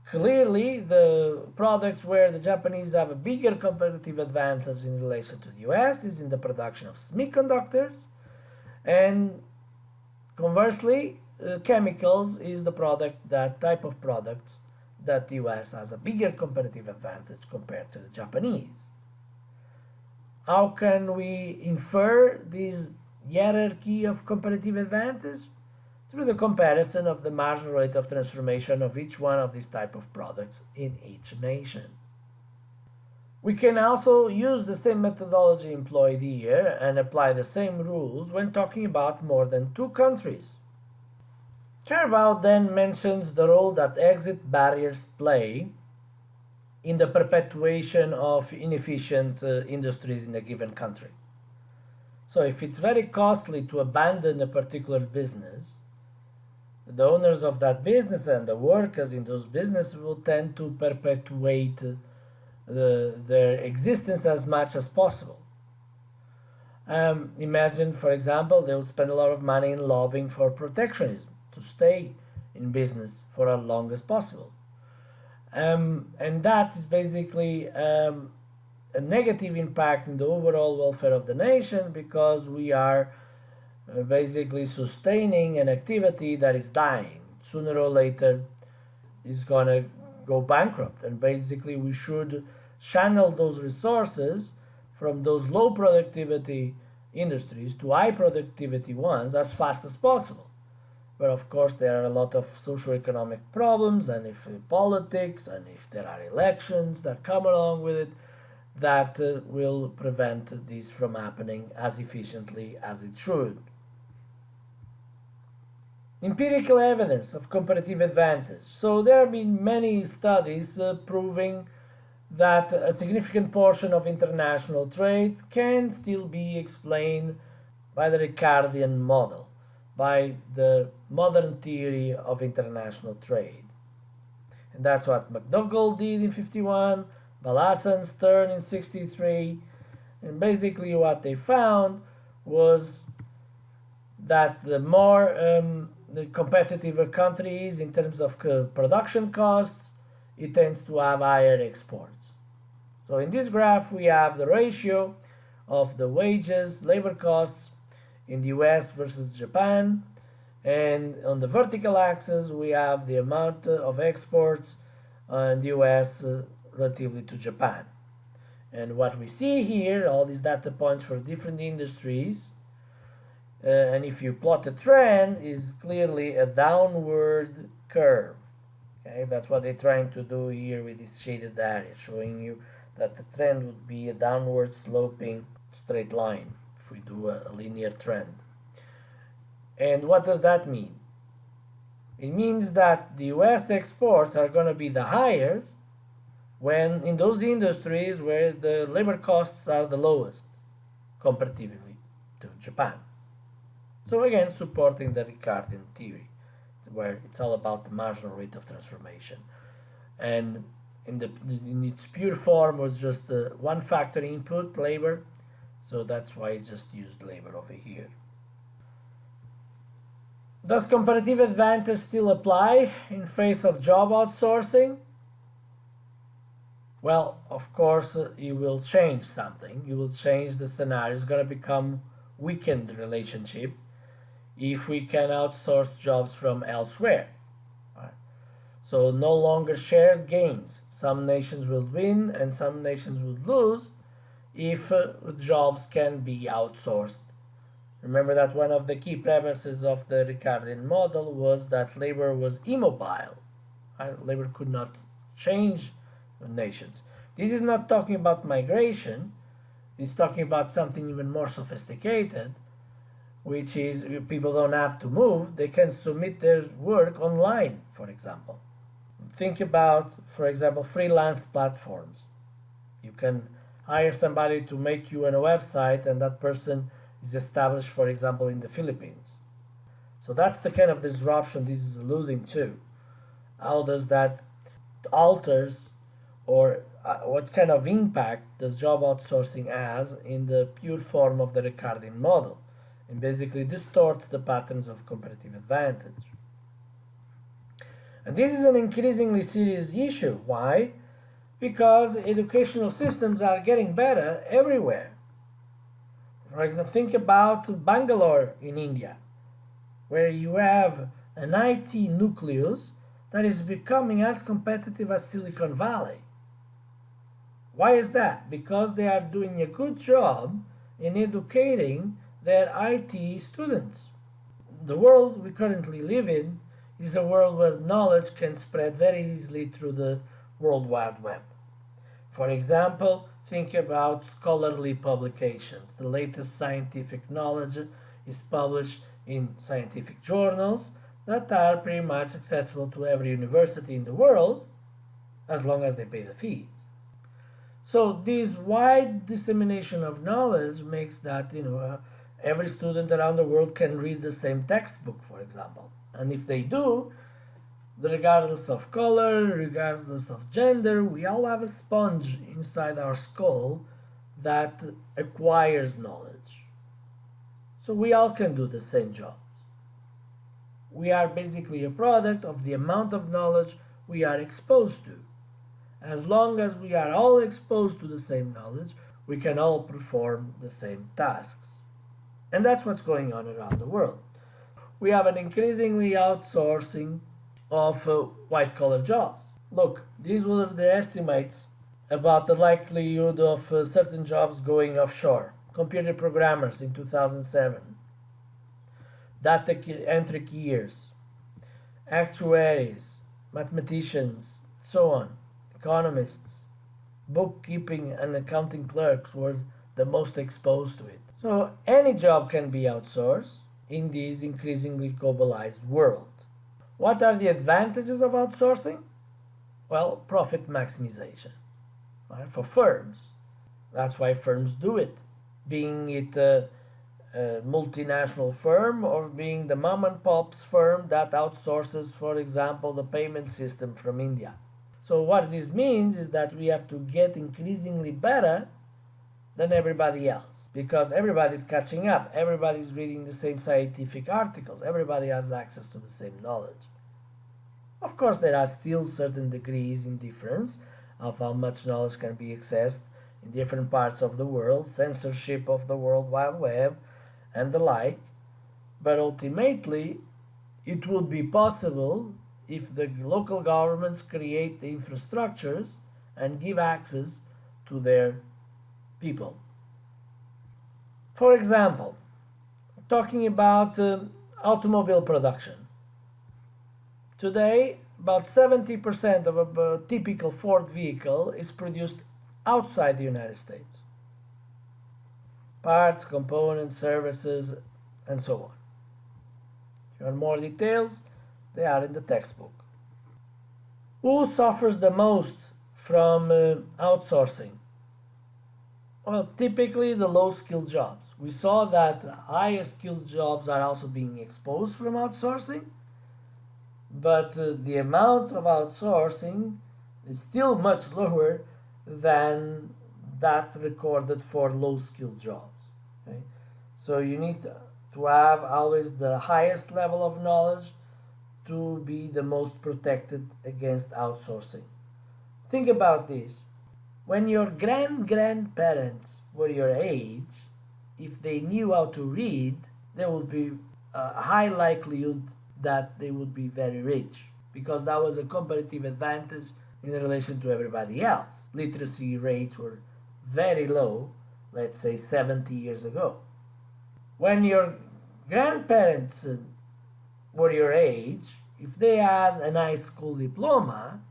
Clearly, the products where the Japanese have a bigger comparative advantage in relation to the US is in the production of semiconductors, and conversely, chemicals is the type of products that the US has a bigger comparative advantage compared to the Japanese. How can we infer this hierarchy of comparative advantage? Through the comparison of the marginal rate of transformation of each one of these type of products in each nation. We can also use the same methodology employed here and apply the same rules when talking about more than two countries. Carabao then mentions the role that exit barriers play in the perpetuation of inefficient industries in a given country. So if it's very costly to abandon a particular business, the owners of that business and the workers in those businesses will tend to perpetuate their existence as much as possible. Imagine, for example, they will spend a lot of money in lobbying for protectionism to stay in business for as long as possible. And that is basically a negative impact in the overall welfare of the nation, because we are basically sustaining an activity that is dying. Sooner or later is going to go bankrupt, and basically we should channel those resources from those low productivity industries to high productivity ones as fast as possible. But of course there are a lot of socioeconomic problems, and if politics, and if there are elections that come along with it, that will prevent this from happening as efficiently as it should. Empirical evidence of comparative advantage. So there have been many studies proving that a significant portion of international trade can still be explained by the Ricardian model, by the modern theory of international trade. And that's what McDougall did in 51, Balassa and Stern in 63, and basically what they found was that the more the competitive a country is in terms of production costs, it tends to have higher exports. So in this graph we have the ratio of the wages, labor costs in the US versus Japan, and on the vertical axis we have the amount of exports in the US relatively to Japan. And what we see here, all these data points for different industries, and if you plot the trend, is clearly a downward curve. Okay, that's what they're trying to do here with this shaded area, showing you that the trend would be a downward sloping straight line if we do a linear trend. And what does that mean? It means that the US exports are going to be the highest when in those industries where the labor costs are the lowest comparatively to Japan. So again, supporting the Ricardian theory, where it's all about the marginal rate of transformation. And in its pure form was just one factor input, labor, so that's why it's just used labor over here. Does comparative advantage still apply in face of job outsourcing? Well, of course, you will change something. You will change the scenario. It's going to become weakened relationship if we can outsource jobs from elsewhere. Right? So no longer shared gains. Some nations will win and some nations will lose if jobs can be outsourced. Remember that one of the key premises of the Ricardian model was that labor was immobile. Labor could not change nations. This is not talking about migration. It's talking about something even more sophisticated, which is people don't have to move. They can submit their work online, for example. Think about, for example, freelance platforms. You can hire somebody to make you a website, and that person is established, for example, in the Philippines. So that's the kind of disruption this is alluding to. How does that alters, or what kind of impact does job outsourcing has in the pure form of the Ricardian model, and basically distorts the patterns of comparative advantage. And this is an increasingly serious issue. Why? Because educational systems are getting better everywhere. For example, think about Bangalore in India, where you have an IT nucleus that is becoming as competitive as Silicon Valley. Why is that? Because they are doing a good job in educating their IT students. The world we currently live in is a world where knowledge can spread very easily through the World Wide Web. For example, think about scholarly publications. The latest scientific knowledge is published in scientific journals that are pretty much accessible to every university in the world, as long as they pay the fees. So this wide dissemination of knowledge makes that every student around the world can read the same textbook, for example. And if they do, Regardless of color, regardless of gender, we all have a sponge inside our skull that acquires knowledge. So we all can do the same jobs. We are basically a product of the amount of knowledge we are exposed to. As long as we are all exposed to the same knowledge, we can all perform the same tasks. And that's what's going on around the world. We have an increasingly outsourcing of white-collar jobs. Look, these were the estimates about the likelihood of certain jobs going offshore. Computer programmers in 2007, data entry keyers, actuaries, mathematicians, so on, economists, bookkeeping and accounting clerks were the most exposed to it. So any job can be outsourced in this increasingly globalized world. What are the advantages of outsourcing? Well, profit maximization, right? For firms. That's why firms do it. Being it a multinational firm or being the mom and pop's firm that outsources, for example, the payment system from India. So what this means is that we have to get increasingly better than everybody else because everybody's catching up. Everybody's reading the same scientific articles. Everybody has access to the same knowledge. Of course, there are still certain degrees in difference of how much knowledge can be accessed in different parts of the world, censorship of the World Wide Web, and the like. But ultimately, it would be possible if the local governments create the infrastructures and give access to their people. For example, talking about automobile production. Today, about 70% of a typical Ford vehicle is produced outside the United States. Parts, components, services, and so on. If you want more details, they are in the textbook. Who suffers the most from outsourcing? Well, typically the low-skilled jobs. We saw that higher-skilled jobs are also being exposed from outsourcing, but the amount of outsourcing is still much lower than that recorded for low-skilled jobs. Okay? So you need to have always the highest level of knowledge to be the most protected against outsourcing. Think about this. When your grandparents were your age, if they knew how to read, there would be a high likelihood that they would be very rich because that was a competitive advantage in relation to everybody else. Literacy rates were very low, let's say 70 years ago. When your grandparents were your age, if they had an high school diploma,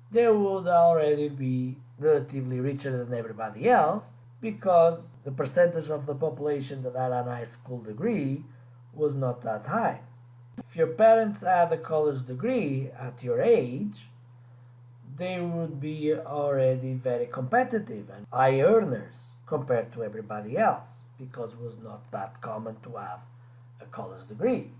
they would already be relatively richer than everybody else because the percentage of the population that had a high school degree was not that high. If your parents had a college degree at your age, they would be already very competitive and high earners compared to everybody else because it was not that common to have a college degree.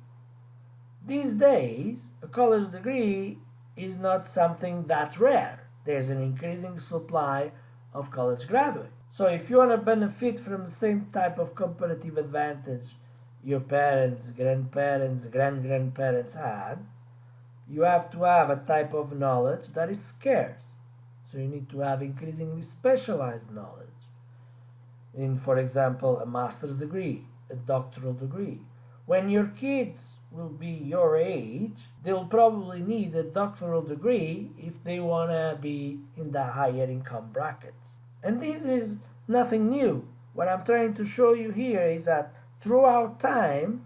These days, a college degree is not something that rare. There's an increasing supply of college graduates. So if you want to benefit from the same type of competitive advantage your parents, grandparents, grand-grandparents had, you have to have a type of knowledge that is scarce. So you need to have increasingly specialized knowledge. In, for example, a master's degree, a doctoral degree. When your kids will be your age, they'll probably need a doctoral degree if they want to be in the higher income brackets. And this is nothing new. What I'm trying to show you here is that throughout time,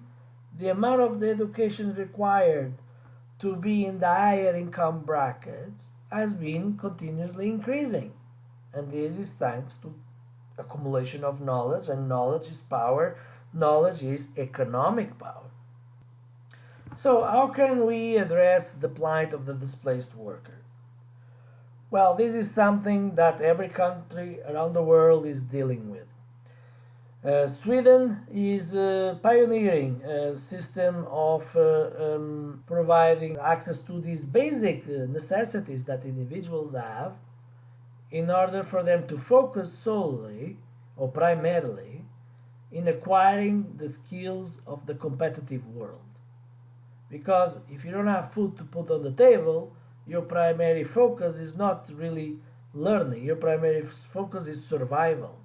the amount of the education required to be in the higher income brackets has been continuously increasing. And this is thanks to accumulation of knowledge, and knowledge is power. Knowledge is economic power. So how can we address the plight of the displaced worker? Well, this is something that every country around the world is dealing with. Sweden is pioneering a system of providing access to these basic necessities that individuals have in order for them to focus solely or primarily in acquiring the skills of the competitive world. Because if you don't have food to put on the table, your primary focus is not really learning, your primary focus is survival.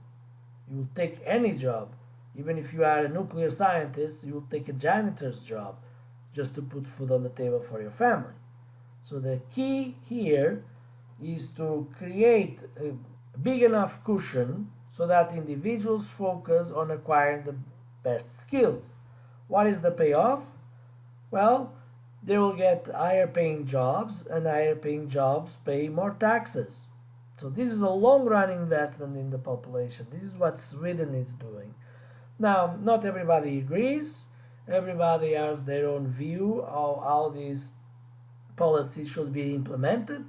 You will take any job, even if you are a nuclear scientist, you will take a janitor's job just to put food on the table for your family. So the key here is to create a big enough cushion so that individuals focus on acquiring the best skills. What is the payoff? Well, they will get higher paying jobs, and higher paying jobs pay more taxes. So this is a long run investment in the population. This is what Sweden is doing. Now, not everybody agrees. Everybody has their own view of how these policies should be implemented.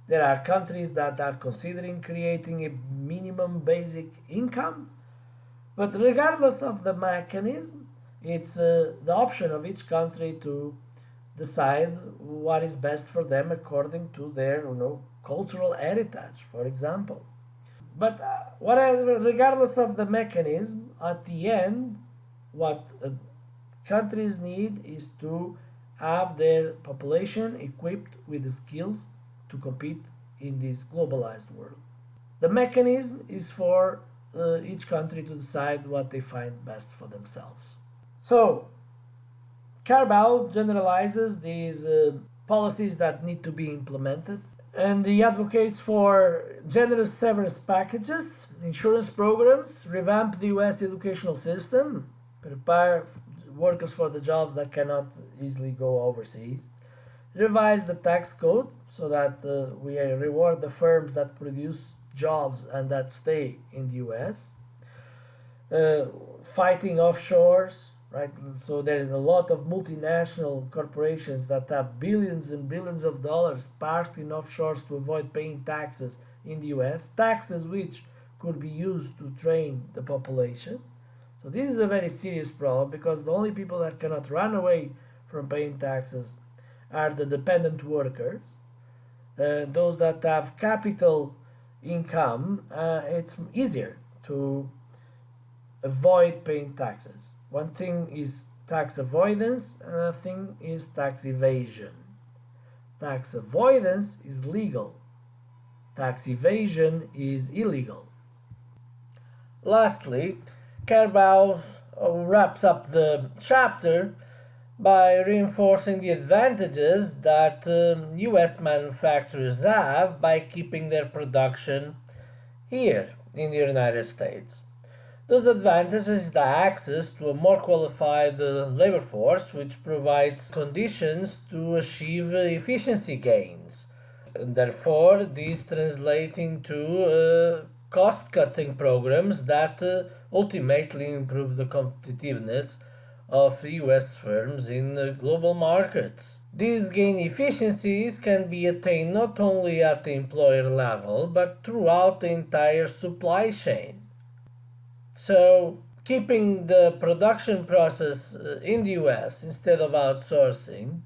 There are countries that are considering creating a minimum basic income. But regardless of the mechanism, it's the option of each country to decide what is best for them according to their cultural heritage, for example. But regardless of the mechanism, at the end, what countries need is to have their population equipped with the skills to compete in this globalized world. The mechanism is for each country to decide what they find best for themselves. So, Carval generalizes these policies that need to be implemented, and he advocates for generous severance packages, insurance programs, revamp the US educational system, prepare workers for the jobs that cannot easily go overseas, revise the tax code so that we reward the firms that produce jobs and that stay in the US, fighting offshores, right? So there is a lot of multinational corporations that have billions and billions of dollars parked in offshores to avoid paying taxes in the US, taxes which could be used to train the population. So this is a very serious problem because the only people that cannot run away from paying taxes are the dependent workers. Those that have capital income, it's easier to avoid paying taxes. One thing is tax avoidance, another thing is tax evasion. Tax avoidance is legal. Tax evasion is illegal. Lastly, Carval wraps up the chapter by reinforcing the advantages that US manufacturers have by keeping their production here in the United States. Those advantages is the access to a more qualified labor force, which provides conditions to achieve efficiency gains. And therefore, these translate into cost-cutting programs that ultimately improve the competitiveness of US firms in global markets. These gain efficiencies can be attained not only at the employer level, but throughout the entire supply chain. So, keeping the production process in the US instead of outsourcing,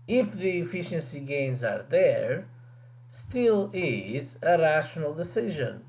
if the efficiency gains are there, still is a rational decision.